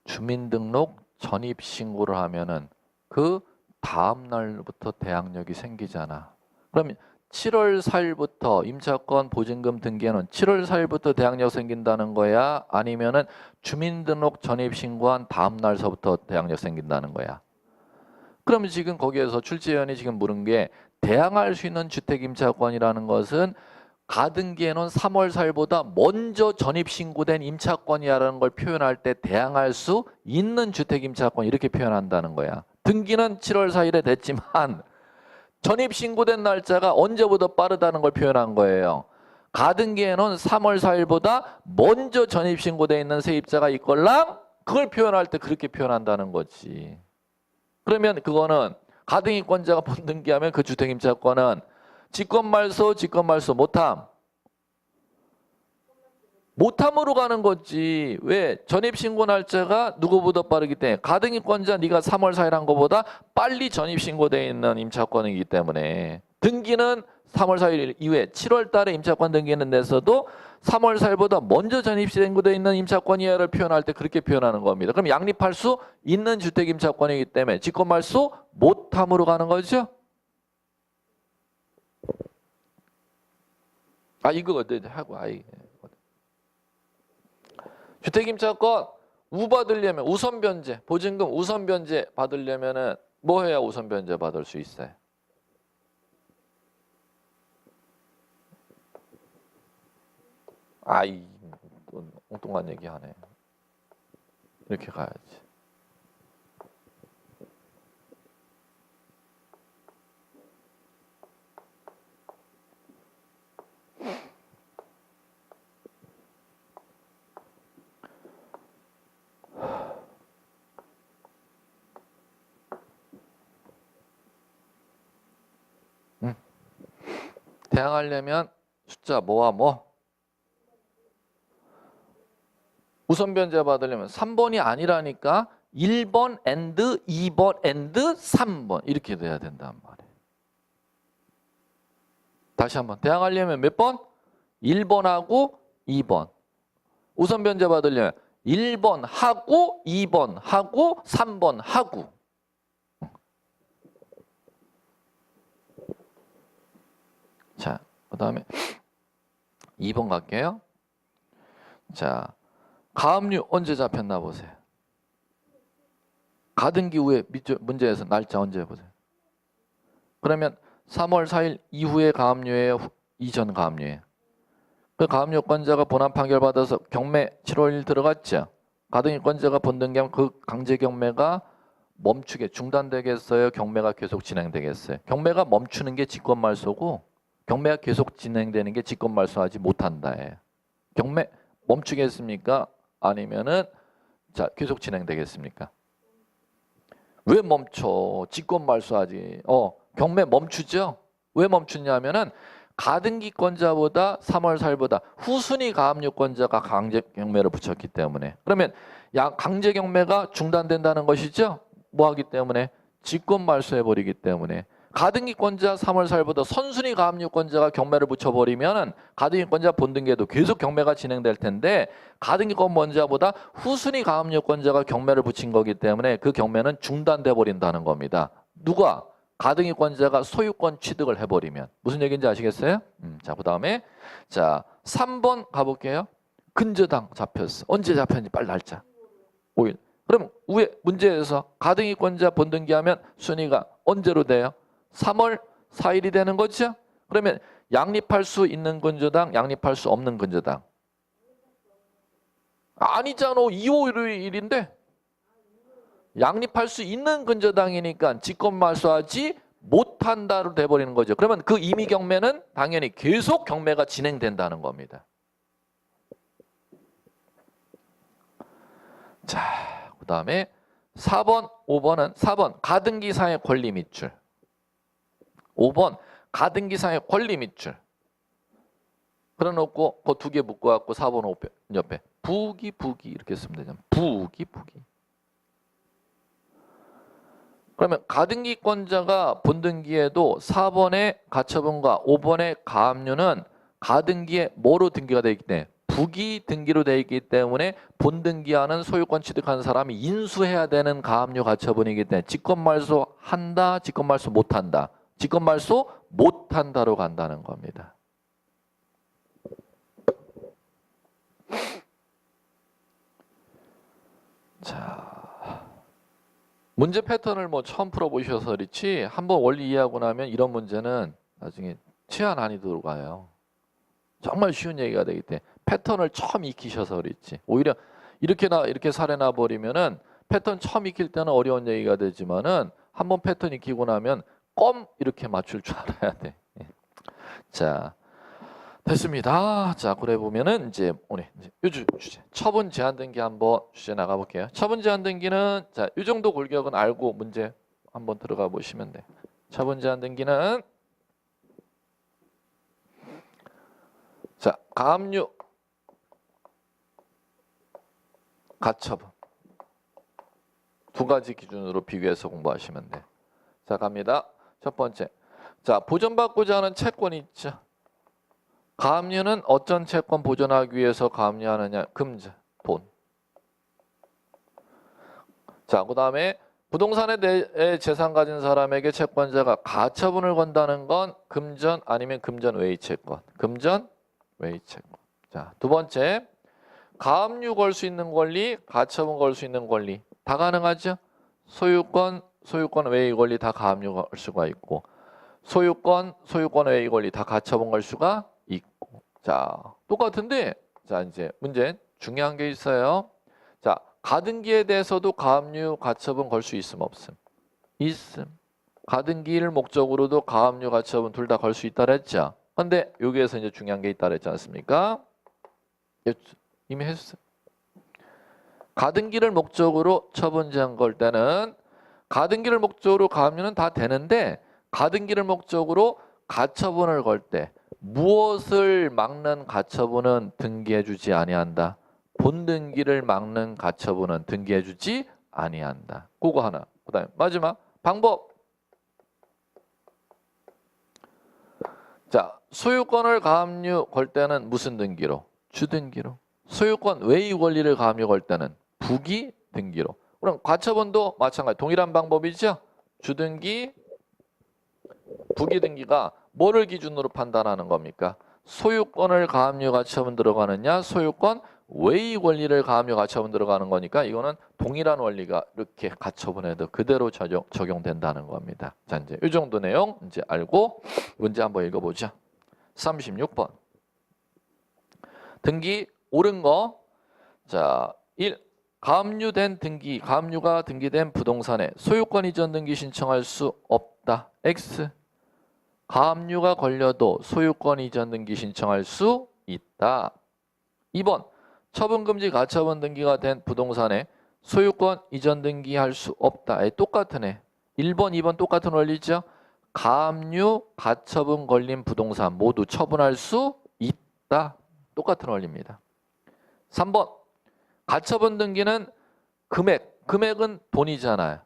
주민등록 전입신고를 하면은 그 다음 날부터 대항력이 생기잖아. 그러면 7월 4일부터 임차권 보증금 등기에는 7월 4일부터 대항력 생긴다는 거야? 아니면은 주민등록 전입신고한 다음 날서부터 대항력 생긴다는 거야? 그러면 지금 거기에서 출제위원이 지금 물은 게 대항할 수 있는 주택임차권이라는 것은 가등기에는 3월 4일보다 먼저 전입신고된 임차권이라는 걸 표현할 때 대항할 수 있는 주택임차권 이렇게 표현한다는 거야. 등기는 7월 4일에 됐지만 전입신고된 날짜가 언제보다 빠르다는 걸 표현한 거예요. 가등기에는 3월 4일보다 먼저 전입신고되어 있는 세입자가 있걸랑 그걸 표현할 때 그렇게 표현한다는 거지. 그러면 그거는 가등기권자가 본등기하면 그 주택임차권은 직권말소 못함. 못함으로 가는 거지. 왜? 전입신고 날짜가 누구보다 빠르기 때문에 가등기권자 네가 3월 4일 한 거보다 빨리 전입신고되어 있는 임차권이기 때문에 등기는 3월 4일 이후에 7월 달에 임차권 등기는 냈어도 3월 4일보다 먼저 전입신고되어 있는 임차권이야를 표현할 때 그렇게 표현하는 겁니다. 그럼 양립할 수 있는 주택 임차권이기 때문에 직권말소 못함으로 가는 거죠. 아 이거 어때 하고 아이 주택임차권 받으려면 우선변제 보증금 우선변제 받으려면은 뭐 해야 우선변제 받을 수 있어요? 아이 또 엉뚱한 얘기하네. 이렇게 가야지. 대항하려면 숫자 뭐와 뭐? 우선 변제 받으려면 3번이 아니라니까 1번 and 2번 and 3번 이렇게 돼야 된단 말이에요. 다시 한번 대항하려면 몇 번? 1번하고 2번. 우선 변제 받으려면 1번 하고 2번 하고 3번 하고. 자, 그 다음에 2번 갈게요. 자, 가압류 언제 잡혔나 보세요. 가등기 후에 문제에서 날짜 언제 보세요. 그러면 3월 4일 이후에 가압류예요? 이전 가압류예요? 그 가압류권자가 본안 판결 받아서 경매 7월 1일 들어갔죠. 가등기권자가 본등기하면 그 강제 경매가 멈추게 중단되겠어요? 경매가 계속 진행되겠어요? 경매가 멈추는 게 직권말소고 경매가 계속 진행되는 게 직권말소하지 못한다예요. 경매 멈추겠습니까? 아니면은 자 계속 진행되겠습니까? 왜 멈춰? 직권말소하지. 경매 멈추죠? 왜 멈추냐면은 가등기권자보다 3월 4일보다 후순위 가압류권자가 강제 경매를 붙였기 때문에. 그러면 강제 경매가 중단된다는 것이죠? 뭐 하기 때문에? 직권말소해 버리기 때문에. 가등기권자 3월 4일보다 선순위 가압류권자가 경매를 붙여버리면 가등기권자 본등기에도 계속 경매가 진행될 텐데 가등기권자보다 후순위 가압류권자가 경매를 붙인 거기 때문에 그 경매는 중단돼 버린다는 겁니다. 누가? 가등기권자가 소유권 취득을 해버리면. 무슨 얘기인지 아시겠어요? 자, 그 다음에 자 3번 가볼게요. 근저당 잡혔어. 언제 잡혔는지 빨리 날짜. 5일. 그럼 위에 문제에서 가등기권자 본등기하면 순위가 언제로 돼요? 3월 4일이 되는 거죠? 그러면 양립할 수 있는 근저당, 양립할 수 없는 근저당. 아니잖아. 2월일인데. 양립할 수 있는 근저당이니까 직권말소하지 못한다로 돼버리는 거죠. 그러면 그 임의 경매는 당연히 계속 경매가 진행된다는 겁니다. 자, 그 다음에 4번, 5번은 4번 가등기상의 권리 밑줄. 5번 가등기상의 권리 밑줄. 그래놓고 그 두 개 묶어갖고 4번 5번 옆에 부기 이렇게 쓰면 되잖아. 부기. 그러면 가등기권자가 본등기에도 4번의 가처분과 5번의 가압류는 가등기에 뭐로 등기가 되어 있기 때문에 부기 등기로 되어 있기 때문에 본등기하는 소유권 취득한 사람이 인수해야 되는 가압류 가처분이기 때문에 직권말소 한다, 직권말소 못한다. 직권말소 못한다로 간다는 겁니다. 자, 문제 패턴을 뭐 처음 풀어보셔서 그렇지 한번 원리 이해하고 나면 이런 문제는 나중에 최하 난이도로 가요. 정말 쉬운 얘기가 되기 때문에 패턴을 처음 익히셔서 그렇지. 오히려 이렇게 사례나 버리면은 패턴 처음 익힐 때는 어려운 얘기가 되지만은 한번 패턴 익히고 나면 껌 이렇게 맞출 줄 알아야 돼. 자, 됐습니다. 자, 그래 보면은 이제 오늘 이제 주제 처분 제한 등기 한번 주제 나가 볼게요. 처분 제한 등기는 자, 이 정도 골격은 알고 문제 한번 들어가 보시면 돼. 처분 제한 등기는 자, 가압류 가처분. 두 가지 기준으로 비교해서 공부하시면 돼. 자, 갑니다. 첫 번째. 자, 보존받고자 하는 채권이 있죠. 가압류는 어떤 채권 보존하기 위해서 가압류하느냐? 금전, 돈. 자, 그 다음에 부동산에 대해 재산 가진 사람에게 채권자가 가처분을 건다는 건 금전 아니면 금전 외의 채권. 금전 외의 채권. 자, 두 번째. 가압류 걸 수 있는 권리, 가처분 걸 수 있는 권리. 다 가능하죠? 소유권 외의 권리 다 가압류 걸 수가 있고 소유권 외의 권리 다 가처분 걸 수가 있고. 자, 똑같은데 자, 이제 문제 중요한 게 있어요. 자, 가등기에 대해서도 가압류 가처분 걸 수 있음 없음? 있음. 가등기를 목적으로도 가압류 가처분 둘 다 걸 수 있다 그랬죠. 근데 여기에서 이제 중요한 게 있다 그랬지 않습니까? 이미 했어요. 가등기를 목적으로 처분제한 걸 때는 가등기를 목적으로 가압류는 다 되는데 가등기를 목적으로 가처분을 걸 때 무엇을 막는 가처분은 등기해주지 아니한다. 본등기를 막는 가처분은 등기해주지 아니한다. 그거 하나. 그다음에 마지막 방법. 자, 소유권을 가압류 걸 때는 무슨 등기로? 주등기로. 소유권 외의 권리를 가압류 걸 때는 부기 등기로. 그럼 가처분도 마찬가지 동일한 방법이죠. 주등기, 부기 등기가 뭐를 기준으로 판단하는 겁니까? 소유권을 가압류 가처분 들어가느냐, 소유권 외의 권리를 가압류 가처분 들어가는 거니까 이거는 동일한 원리가 이렇게 가처분에도 그대로 적용된다는 겁니다. 자, 이제 이 정도 내용 이제 알고 문제 한번 읽어보죠. 36번. 등기 옳은 거. 자, 1. 가압류된 등기, 가압류가 등기된 부동산에 소유권 이전 등기 신청할 수 없다. X. 가압류가 걸려도 소유권 이전 등기 신청할 수 있다. 2번. 처분금지 가처분 등기가 된 부동산에 소유권 이전 등기할 수 없다. 똑같으네. 1번, 2번 똑같은 원리죠. 가압류, 가처분 걸린 부동산 모두 처분할 수 있다. 똑같은 원리입니다. 3번. 가처분 등기는 금액은 돈이잖아요.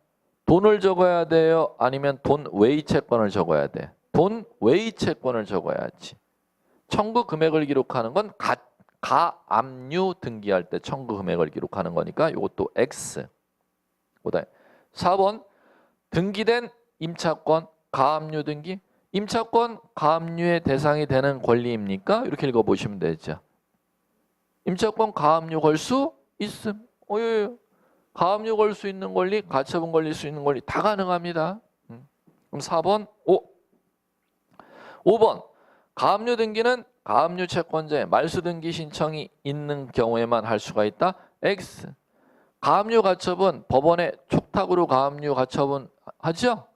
돈을 적어야 돼요? 아니면 돈 외의 채권을 적어야 돼? 돈 외의 채권을 적어야지. 청구 금액을 기록하는 건 가압류 등기할 때 청구 금액을 기록하는 거니까 이것도 X. 그다음에 4번. 등기된 임차권 가압류 등기. 임차권 가압류의 대상이 되는 권리입니까? 이렇게 읽어보시면 되죠. 임차권 가압류 걸 수 있음. 예. 가압류 걸 수 있는 권리, 가처분 걸릴 수 있는 권리 다 가능합니다. 그럼 4번, 5번. 가압류 등기는 가압류 채권자의 말소 등기 신청이 있는 경우에만 할 수가 있다. X. 가압류 가처분 법원에 촉탁으로 가압류 가처분 하죠?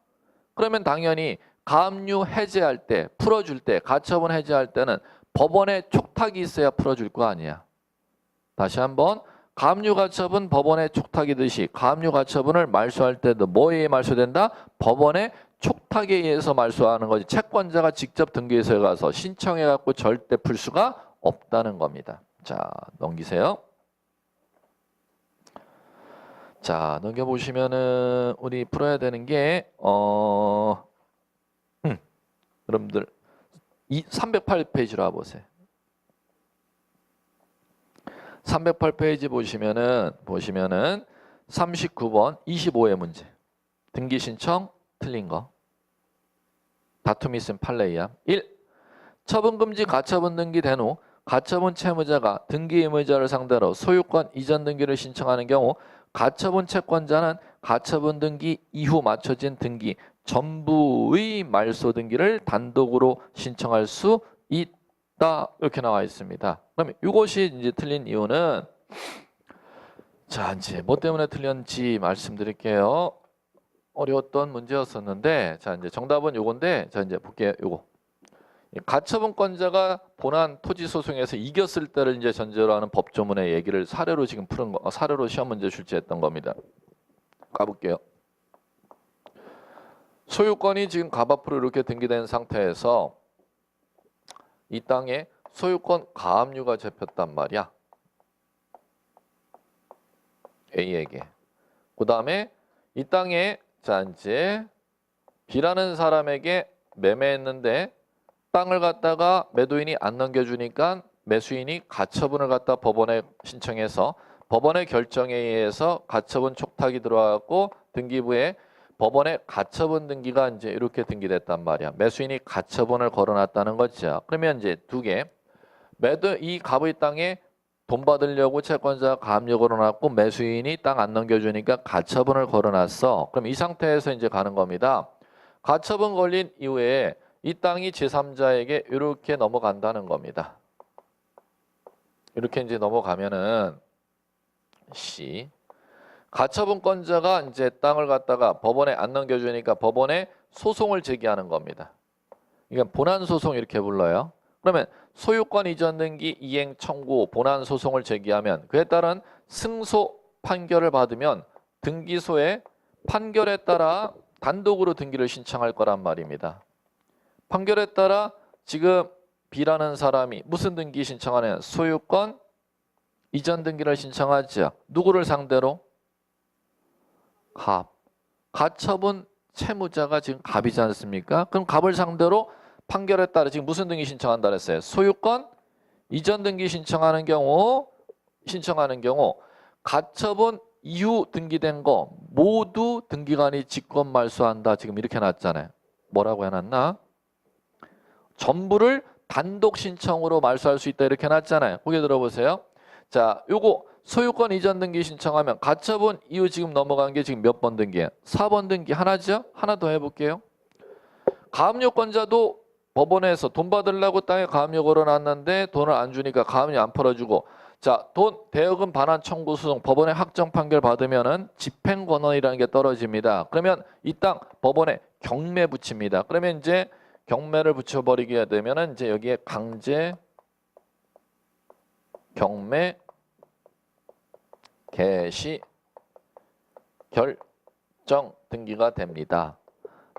그러면 당연히 가압류 해제할 때, 풀어줄 때, 가처분 해제할 때는 법원에 촉탁이 있어야 풀어줄 거 아니야. 다시 한번. 가압류 가처분 법원에 촉탁이듯이 가압류 가처분을 말소할 때도 뭐에 의해 말소된다? 법원의 촉탁에 의해서 말소하는 거지. 채권자가 직접 등기소에 가서 신청해 갖고 절대 풀 수가 없다는 겁니다. 자, 넘기세요. 자, 넘겨보시면은 우리 풀어야 되는 게 여러분들 308페이지로 와보세요. 308페이지 보시면은 39번 25의 문제. 등기 신청 틀린 거. 다툼이 있으면 판례이야. 1. 처분금지 가처분 등기 된 후 가처분 채무자가 등기 의무자를 상대로 소유권 이전 등기를 신청하는 경우 가처분 채권자는 가처분 등기 이후 맞춰진 등기 전부의 말소 등기를 단독으로 신청할 수 있다. 이렇게 나와 있습니다. 그러면 이것이 이제 틀린 이유는 자, 이제 뭐 때문에 틀렸는지 말씀드릴게요. 어려웠던 문제였었는데 자, 이제 정답은 요건데 자, 이제 볼게요. 요거. 가처분권자가 본안 토지 소송에서 이겼을 때를 이제 전제로 하는 법조문의 얘기를 사례로 지금 푸는 거, 사례로 시험 문제 출제했던 겁니다. 가볼게요. 소유권이 지금 갑 앞으로 이렇게 등기된 상태에서 이 땅에 소유권 가압류가 잡혔단 말이야. A에게. 그 다음에 이 땅에 자 이제 B라는 사람에게 매매했는데 땅을 갖다가 매도인이 안 넘겨주니까 매수인이 가처분을 갖다 법원에 신청해서 법원의 결정에 의해서 가처분 촉탁이 들어왔고 등기부에 법원의 가처분 등기가 이제 이렇게 등기됐단 말이야. 매수인이 가처분을 걸어놨다는 거죠. 그러면 이제 두 개. 매도 이 갑의 땅에 돈 받으려고 채권자가 가압류 걸어놨고 매수인이 땅 안 넘겨주니까 가처분을 걸어놨어. 그럼 이 상태에서 이제 가는 겁니다. 가처분 걸린 이후에 이 땅이 제3자에게 이렇게 넘어간다는 겁니다. 이렇게 이제 넘어가면은 C. 가처분권자가 이제 땅을 갖다가 법원에 안 넘겨주니까 법원에 소송을 제기하는 겁니다. 이건 본안 소송 이렇게 불러요. 그러면 소유권 이전 등기 이행 청구 본안 소송을 제기하면 그에 따른 승소 판결을 받으면 등기소에 판결에 따라 단독으로 등기를 신청할 거란 말입니다. 판결에 따라 지금 B라는 사람이 무슨 등기 신청하냐? 소유권 이전 등기를 신청하죠. 누구를 상대로? 갑. 가처분 채무자가 지금 갑이지 않습니까? 그럼 갑을 상대로 판결에 따라 지금 무슨 등기 신청한다 그랬어요? 소유권 이전 등기 신청하는 경우 가처분 이후 등기된 거 모두 등기관이 직권 말소한다. 지금 이렇게 놨잖아요. 뭐라고 해놨나? 전부를 단독 신청으로 말소할 수 있다 이렇게 놨잖아요. 거기 들어보세요. 자, 요거 소유권 이전 등기 신청하면 가처분 이후 지금 넘어간 게 지금 몇 번 등기예요? 4번 등기 하나죠? 하나 더 해볼게요. 가압류권자도 법원에서 돈 받으려고 땅에 가압류 걸어놨는데 돈을 안 주니까 가압류 안 풀어주고 자, 돈 대여금 반환 청구 소송 법원에 확정 판결 받으면은 집행 권한이라는 게 떨어집니다. 그러면 이 땅 법원에 경매 붙입니다. 그러면 이제 경매를 붙여버리게 되면은 이제 여기에 강제 경매 개시 결정 등기가 됩니다.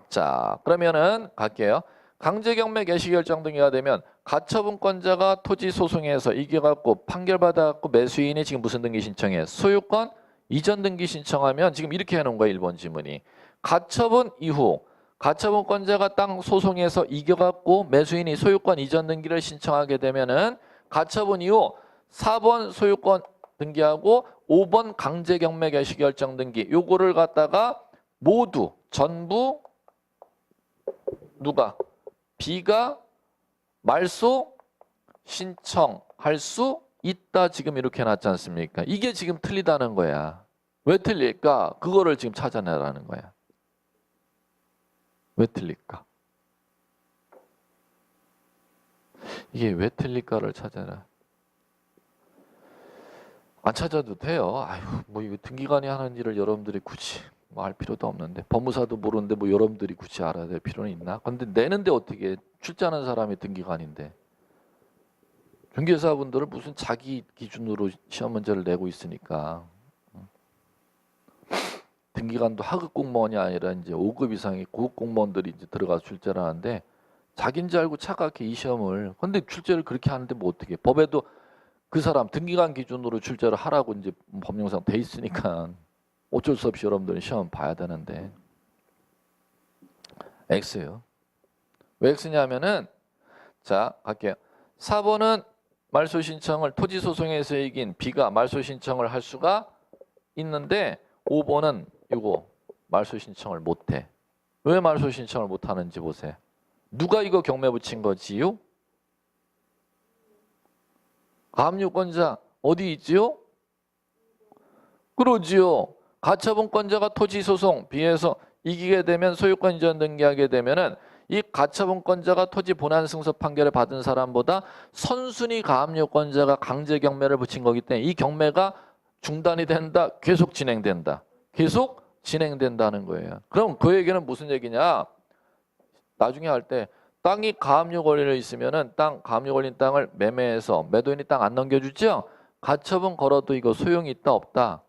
자, 그러면은 갈게요. 강제 경매 개시 결정 등기가 되면 가처분권자가 토지 소송에서 이겨갖고 판결받아갖고 매수인이 지금 무슨 등기 신청해? 소유권 이전 등기 신청하면 지금 이렇게 해놓은 거예요. 1번 지문이. 가처분 이후 가처분권자가 땅 소송에서 이겨갖고 매수인이 소유권 이전 등기를 신청하게 되면은 가처분 이후 4번 소유권 등기하고 5번 강제 경매 개시 결정 등기 요거를 갖다가 모두 전부 누가? B가 말소 신청할 수 있다. 지금 이렇게 해놨지 않습니까? 이게 지금 틀리다는 거야. 왜 틀릴까? 그거를 지금 찾아내라는 거야. 왜 틀릴까? 이게 왜 틀릴까를 찾아라. 안 찾아도 돼요. 아유, 뭐 이거 등기관이 하는 일을 여러분들이 굳이 뭐 알 필요도 없는데 법무사도 모르는데 뭐 여러분들이 굳이 알아야 될 필요는 있나? 근데 내는데 어떻게 출제하는 사람이 등기관인데 중개사분들은 무슨 자기 기준으로 시험 문제를 내고 있으니까 등기관도 하급 공무원이 아니라 이제 5급 이상의 고급 공무원들이 이제 들어가서 출제를 하는데 자기인지 알고 차갑게 이 시험을 근데 출제를 그렇게 하는데 뭐 어떻게 법에도 그 사람 등기관 기준으로 출제를 하라고 이제 법령상 돼 있으니까 어쩔 수 없이 여러분들은 시험 봐야 되는데 X예요. 왜 X냐면은 자 갈게요. 4번은 말소 신청을 토지 소송에서 이긴 B가 말소 신청을 할 수가 있는데 5번은 이거 말소 신청을 못해. 왜 말소 신청을 못하는지 보세요. 누가 이거 경매 붙인 거지요? 가압류권자 어디 있지요? 그러지요. 가처분권자가 토지소송 B에서 이기게 되면 소유권 이전 등기하게 되면은 이 가처분권자가 토지 본안 승소 판결을 받은 사람보다 선순위 가압류권자가 강제 경매를 붙인 거기 때문에 이 경매가 중단이 된다. 계속 진행된다. 계속 진행된다는 거예요. 그럼 그 얘기는 무슨 얘기냐? 나중에 할 때 땅이 가압류 걸려 있으면은 가압류 걸린 땅을 매매해서 매도인이 땅 안 넘겨주죠? 가처분 걸어도 이거 소용이 있다 없다?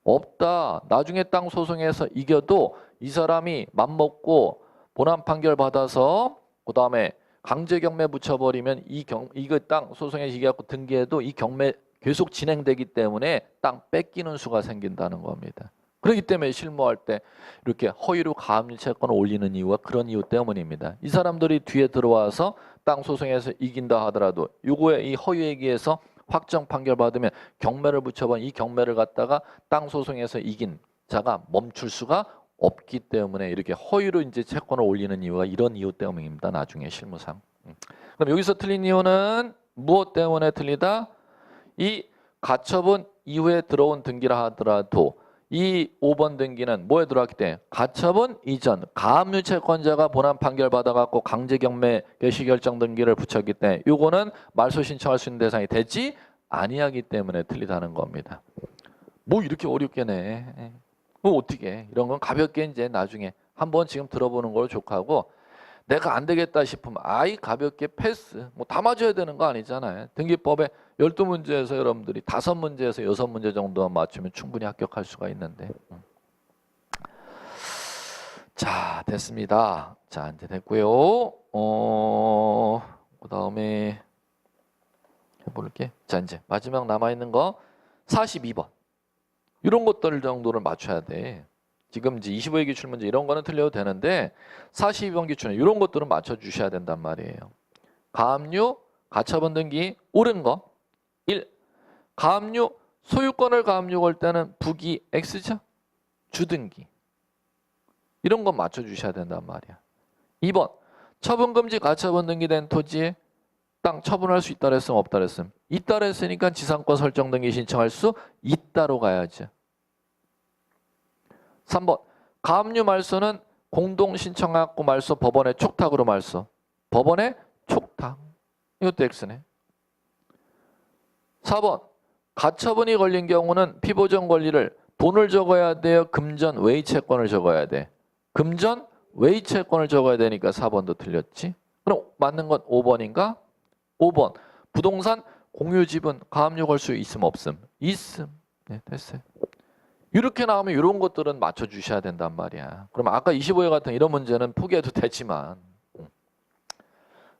없다. 나중에 땅 소송에서 이겨도 이 사람이 맘먹고 본안 판결 받아서 그 다음에 강제 경매 붙여버리면 이거 땅 소송에서 이겨갖고 등기해도 이 경매 계속 진행되기 때문에 땅 뺏기는 수가 생긴다는 겁니다. 그렇기 때문에 실무할 때 이렇게 허위로 가압류 채권을 올리는 이유가 그런 이유 때문입니다. 이 사람들이 뒤에 들어와서 땅 소송에서 이긴다 하더라도 요거에 이 허위에 의해서 확정 판결 받으면 경매를 붙여본 이 경매를 갖다가 땅 소송에서 이긴 자가 멈출 수가 없기 때문에 이렇게 허위로 이제 채권을 올리는 이유가 이런 이유 때문입니다. 나중에 실무상. 그럼 여기서 틀린 이유는 무엇 때문에 틀리다? 이 가처분 이후에 들어온 등기라 하더라도 이 5번 등기는 뭐에 들어왔기 때문에 가처분 이전 가압류 채권자가 본안 판결 받아갖고 강제경매 개시결정 등기를 붙였기 때문에 요거는 말소 신청할 수 있는 대상이 되지 아니하기 때문에 틀리다는 겁니다. 뭐 이렇게 어렵게 내. 뭐 어떻게 해. 이런 건 가볍게 이제 나중에 한번 지금 들어보는 걸로 족하고 내가 안 되겠다 싶으면 아이 가볍게 패스. 뭐 다 맞아야 되는 거 아니잖아요. 등기법에 12문제에서 여러분들이 5문제에서 6문제 정도만 맞추면 충분히 합격할 수가 있는데. 자, 됐습니다. 자, 이제 됐고요. 그다음에 해볼게. 자, 이제 마지막 남아있는 거 42번. 이런 것들 정도를 맞춰야 돼. 지금 이제 25회 기출 문제 이런 거는 틀려도 되는데 42번 기출은 이런 것들은 맞춰주셔야 된단 말이에요. 가압류, 가처분 등기 옳은 거 1. 가압류, 소유권을 가압류 걸 때는 부기 X죠? 주등기. 이런 건 맞춰주셔야 된단 말이야. 2번, 처분금지 가처분 등기된 토지에 땅 처분할 수 있다 그랬으면 없다 그랬으면 있다 그랬으니까 지상권 설정 등기 신청할 수 있다로 가야죠. 3번, 가압류 말소는 공동 신청하고 말소 법원의 촉탁으로 말소. 법원의 촉탁. 이것도 X네. 4번, 가처분이 걸린 경우는 피보전 권리를 돈을 적어야 돼요? 금전 외의 채권을 적어야 돼? 금전 외의 채권을 적어야 되니까 4번도 틀렸지. 그럼 맞는 건 5번인가? 5번, 부동산 공유 지분 가압류 걸 수 있음 없음? 있음. 네, 됐어요. 이렇게 나오면 이런 것들은 맞춰주셔야 된단 말이야. 그럼 아까 25회 같은 이런 문제는 포기해도 되지만.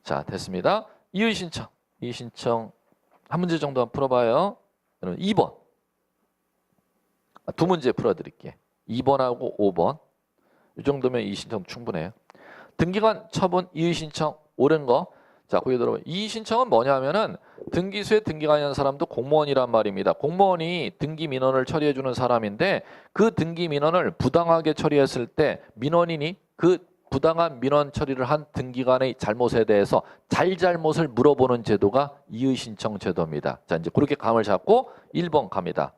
자, 됐습니다. 이의 신청. 이의 신청 한 문제 정도만 풀어봐요. 여러분 2번. 두 문제 풀어드릴게. 2번하고 5번. 이 정도면 이의 신청 충분해요. 등기관 처분 이의 신청 옳은 거. 자, 거기 들어봐요. 이의 신청은 뭐냐면은 등기소에 등기관이라는 사람도 공무원이란 말입니다. 공무원이 등기 민원을 처리해주는 사람인데 그 등기 민원을 부당하게 처리했을 때 민원인이 그 부당한 민원 처리를 한 등기관의 잘못에 대해서 잘못을 물어보는 제도가 이의 신청 제도입니다. 자, 이제 그렇게 감을 잡고 1번 갑니다.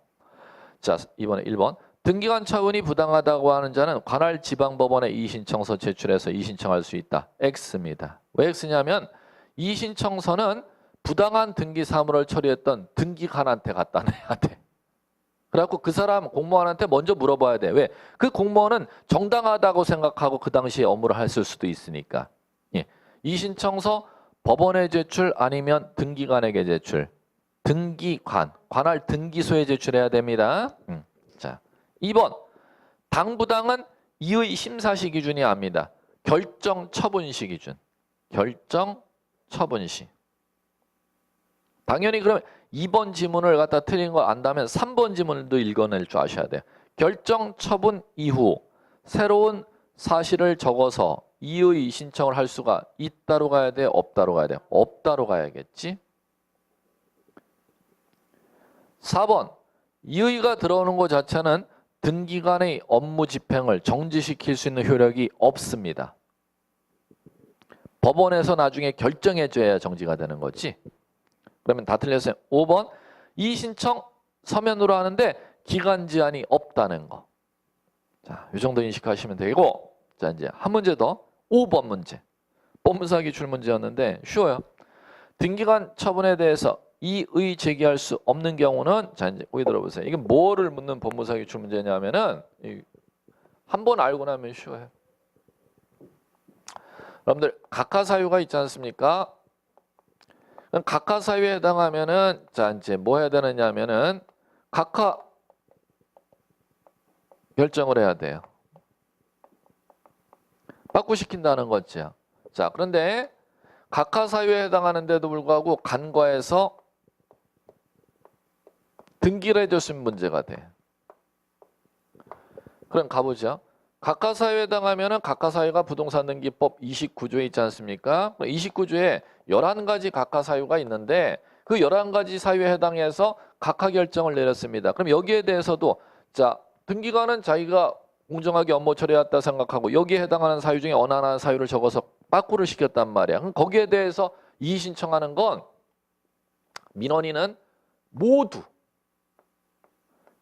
자, 이번에 1번. 등기관 처분이 부당하다고 하는 자는 관할 지방법원에 이의 신청서 제출해서 이의 신청할 수 있다. X입니다. 왜 X냐면 이 신청서는 부당한 등기 사무를 처리했던 등기관한테 갖다 내야 돼. 그래갖고 그 사람 공무원한테 먼저 물어봐야 돼. 왜? 그 공무원은 정당하다고 생각하고 그 당시에 업무를 했을 수도 있으니까. 예. 이 신청서 법원에 제출 아니면 등기관에게 제출. 등기관, 관할 등기소에 제출해야 됩니다. 자, 2번. 당부당은 이의 심사시 기준이 아닙니다. 결정 처분시 기준. 결정 처분시. 당연히 그러면 2번 지문을 갖다 틀린 거 안다면 3번 지문도 읽어낼 줄 아셔야 돼요. 결정 처분 이후 새로운 사실을 적어서 이의 신청을 할 수가 있다로 가야 돼? 없다로 가야 돼? 없다로 가야겠지? 4번. 이의가 들어오는 것 자체는 등기관의 업무 집행을 정지시킬 수 있는 효력이 없습니다. 법원에서 나중에 결정해줘야 정지가 되는 거지. 그러면 다 틀렸어요. 5번. 이의 신청 서면으로 하는데 기간 제한이 없다는 거. 자, 이 정도 인식하시면 되고. 자, 이제 한 문제 더. 5번 문제. 법무사 기출 문제였는데 쉬워요. 등기관 처분에 대해서 이의 제기할 수 없는 경우는 자, 이제 거기 들어보세요. 이게 뭐를 묻는 법무사 기출 문제냐면은 한 번 알고 나면 쉬워요. 여러분들 각하사유가 있지 않습니까? 각하사유에 해당하면은 자, 이제 뭐 해야 되느냐면은 각하 결정을 해야 돼요. 빠꾸시킨다는 거죠. 자, 그런데 각하사유에 해당하는데도 불구하고 간과해서 등기를 해줬으면 문제가 돼. 그럼 가보죠. 각하사유에 해당하면은 각하사유가 부동산등기법 29조에 있지 않습니까? 29조에 11가지 각하사유가 있는데 그 11가지 사유에 해당해서 각하결정을 내렸습니다. 그럼 여기에 대해서도 자 등기관은 자기가 공정하게 업무 처리했다 생각하고 여기에 해당하는 사유 중에 어느 하나 사유를 적어서 빠꾸를 시켰단 말이야. 그럼 거기에 대해서 이의 신청하는 건 민원인은 모두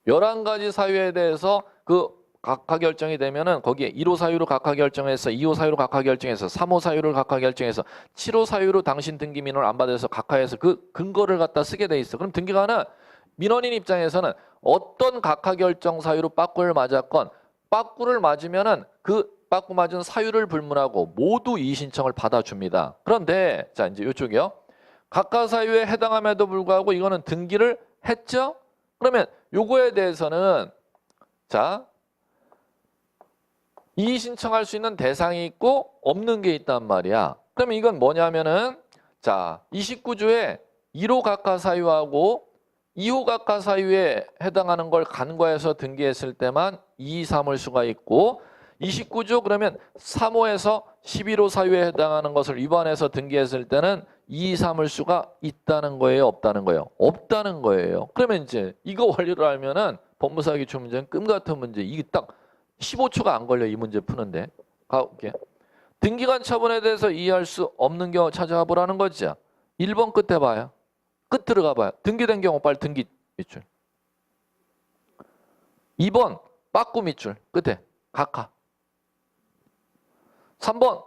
11가지 사유에 대해서 그 각하 결정이 되면은 거기에 1호 사유로 각하 결정해서 2호 사유로 각하 결정해서 3호 사유를 각하 결정해서 7호 사유로 당신 등기 민원을 안 받아서 각하해서 그 근거를 갖다 쓰게 돼 있어. 그럼 등기관은 민원인 입장에서는 어떤 각하 결정 사유로 빠꾸를 맞았건 빠꾸를 맞으면은 그 빠꾸 맞은 사유를 불문하고 모두 이의 신청을 받아줍니다. 그런데 자 이제 이쪽이요. 각하 사유에 해당함에도 불구하고 이거는 등기를 했죠? 그러면 요거에 대해서는 자 이의 신청할 수 있는 대상이 있고 없는 게 있단 말이야. 그러면 이건 뭐냐면은 자 29조에 1호 각하 사유하고 2호 각하 사유에 해당하는 걸 간과해서 등기했을 때만 이의 삼을 수가 있고 29조 그러면 3호에서 11호 사유에 해당하는 것을 위반해서 등기했을 때는 이의 삼을 수가 있다는 거예요, 없다는 거예요? 없다는 거예요. 그러면 이제 이거 원리를 알면은 법무사 기출 문제는 꿈 같은 문제. 이게 딱 15초가 안 걸려 이 문제 푸는데. 가볼게. 등기관 처분에 대해서 이해할 수 없는 경우 찾아가 보라는 거죠. 1번 끝에 봐요. 끝으로 가봐요. 등기된 경우 빨리 등기 밑줄. 2번 빠꾸 밑줄 끝에 각하. 3번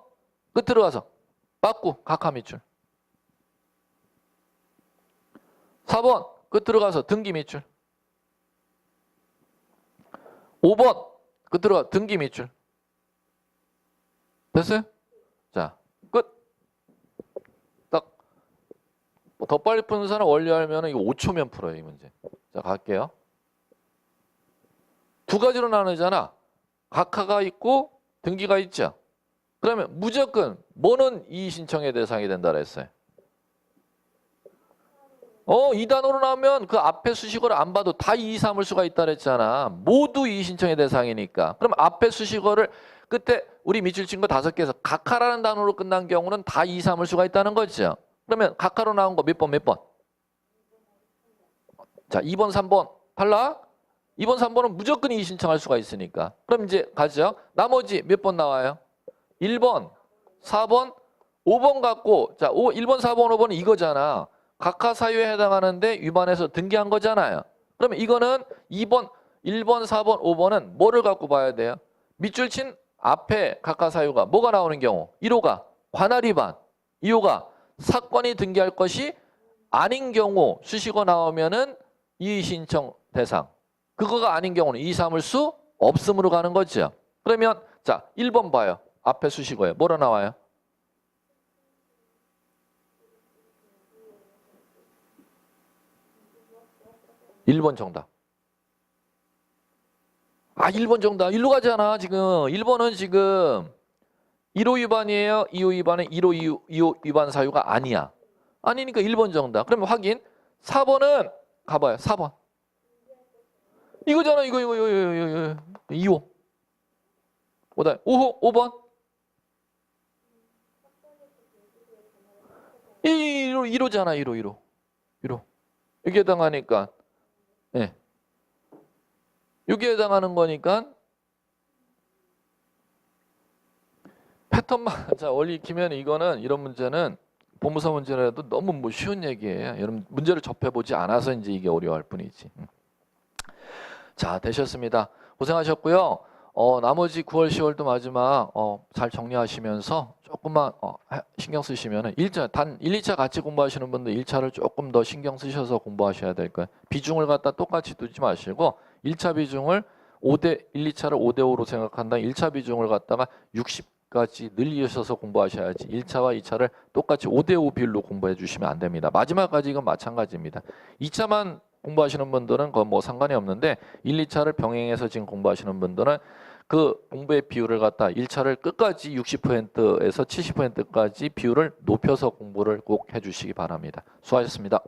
끝으로 가서 빠꾸 각하 밑줄. 4번 끝으로 가서 등기 밑줄. 5번 끝으로 가 등기 밑줄. 됐어요? 자, 끝. 딱 더 빨리 푸는 사람 원리 알면 이거 5초면 풀어요, 이 문제. 자, 갈게요. 두 가지로 나누잖아. 각하가 있고 등기가 있죠. 그러면 무조건 뭐는 이의 신청의 대상이 된다 그랬어요. 이 단어로 나오면 그 앞에 수식어를 안 봐도 다 이의 삼을 수가 있다 그랬잖아. 모두 이의 신청의 대상이니까. 그럼 앞에 수식어를 끝에 우리 밑줄 친 거 5개에서 각하라는 단어로 끝난 경우는 다 이의 삼을 수가 있다는 거죠. 그러면 각하로 나온 거 몇 번 몇 번? 자, 2번 3번 탈락? 2번 3번은 무조건 이의 신청할 수가 있으니까. 그럼 이제 가죠. 나머지 몇 번 나와요? 1번, 4번, 5번 갖고 자, 1번, 4번, 5번은 이거잖아. 각하 사유에 해당하는데 위반해서 등기한 거잖아요. 그러면 이거는 2번, 1번, 4번, 5번은 뭐를 갖고 봐야 돼요? 밑줄 친 앞에 각하 사유가 뭐가 나오는 경우? 1호가 관할 위반, 2호가 사건이 등기할 것이 아닌 경우 수식어 나오면은 이의 신청 대상. 그거가 아닌 경우는 이의 삼을 수 없음으로 가는 거죠. 그러면 자 1번 봐요. 앞에 수식어에 뭐로 나와요? (1번) 정답. 1번 정답. 일로 가잖아 지금. 1번은 지금 1호 위반이에요? 2호 위반은 1호 2호 위반 사유가 아니야. 아니니까 1번 정답. 그러면 확인. 4번은 가봐요. 4번. 이거잖아. 이거 2호. 5번. 1호잖아. 1호. 여기에 해당하니까 네. 여기에 해당하는 거니까 패턴만 자 원리 익히면 이거는 이런 문제는 법무사 문제라도 너무 뭐 쉬운 얘기예요. 여러분 문제를 접해보지 않아서 이제 이게 어려워할 뿐이지. 자 되셨습니다. 고생하셨고요. 나머지 9월 10월도 마지막 잘 정리하시면서 조금만 신경 쓰시면은 단 1, 2차 같이 공부하시는 분들 1차를 조금 더 신경 쓰셔서 공부하셔야 될 거예요. 비중을 갖다 똑같이 두지 마시고 1차 비중을 5대 1, 2차를 5대 5로 생각한다. 1차 비중을 갖다가 60까지 늘리셔서 공부하셔야지 1차와 2차를 똑같이 5대 5 비율로 공부해 주시면 안 됩니다. 마지막까지 이건 마찬가지입니다. 2차만 공부하시는 분들은 그건 뭐 상관이 없는데 1, 2차를 병행해서 지금 공부하시는 분들은 그 공부의 비율을 갖다 1차를 끝까지 60%에서 70%까지 비율을 높여서 공부를 꼭 해주시기 바랍니다. 수고하셨습니다.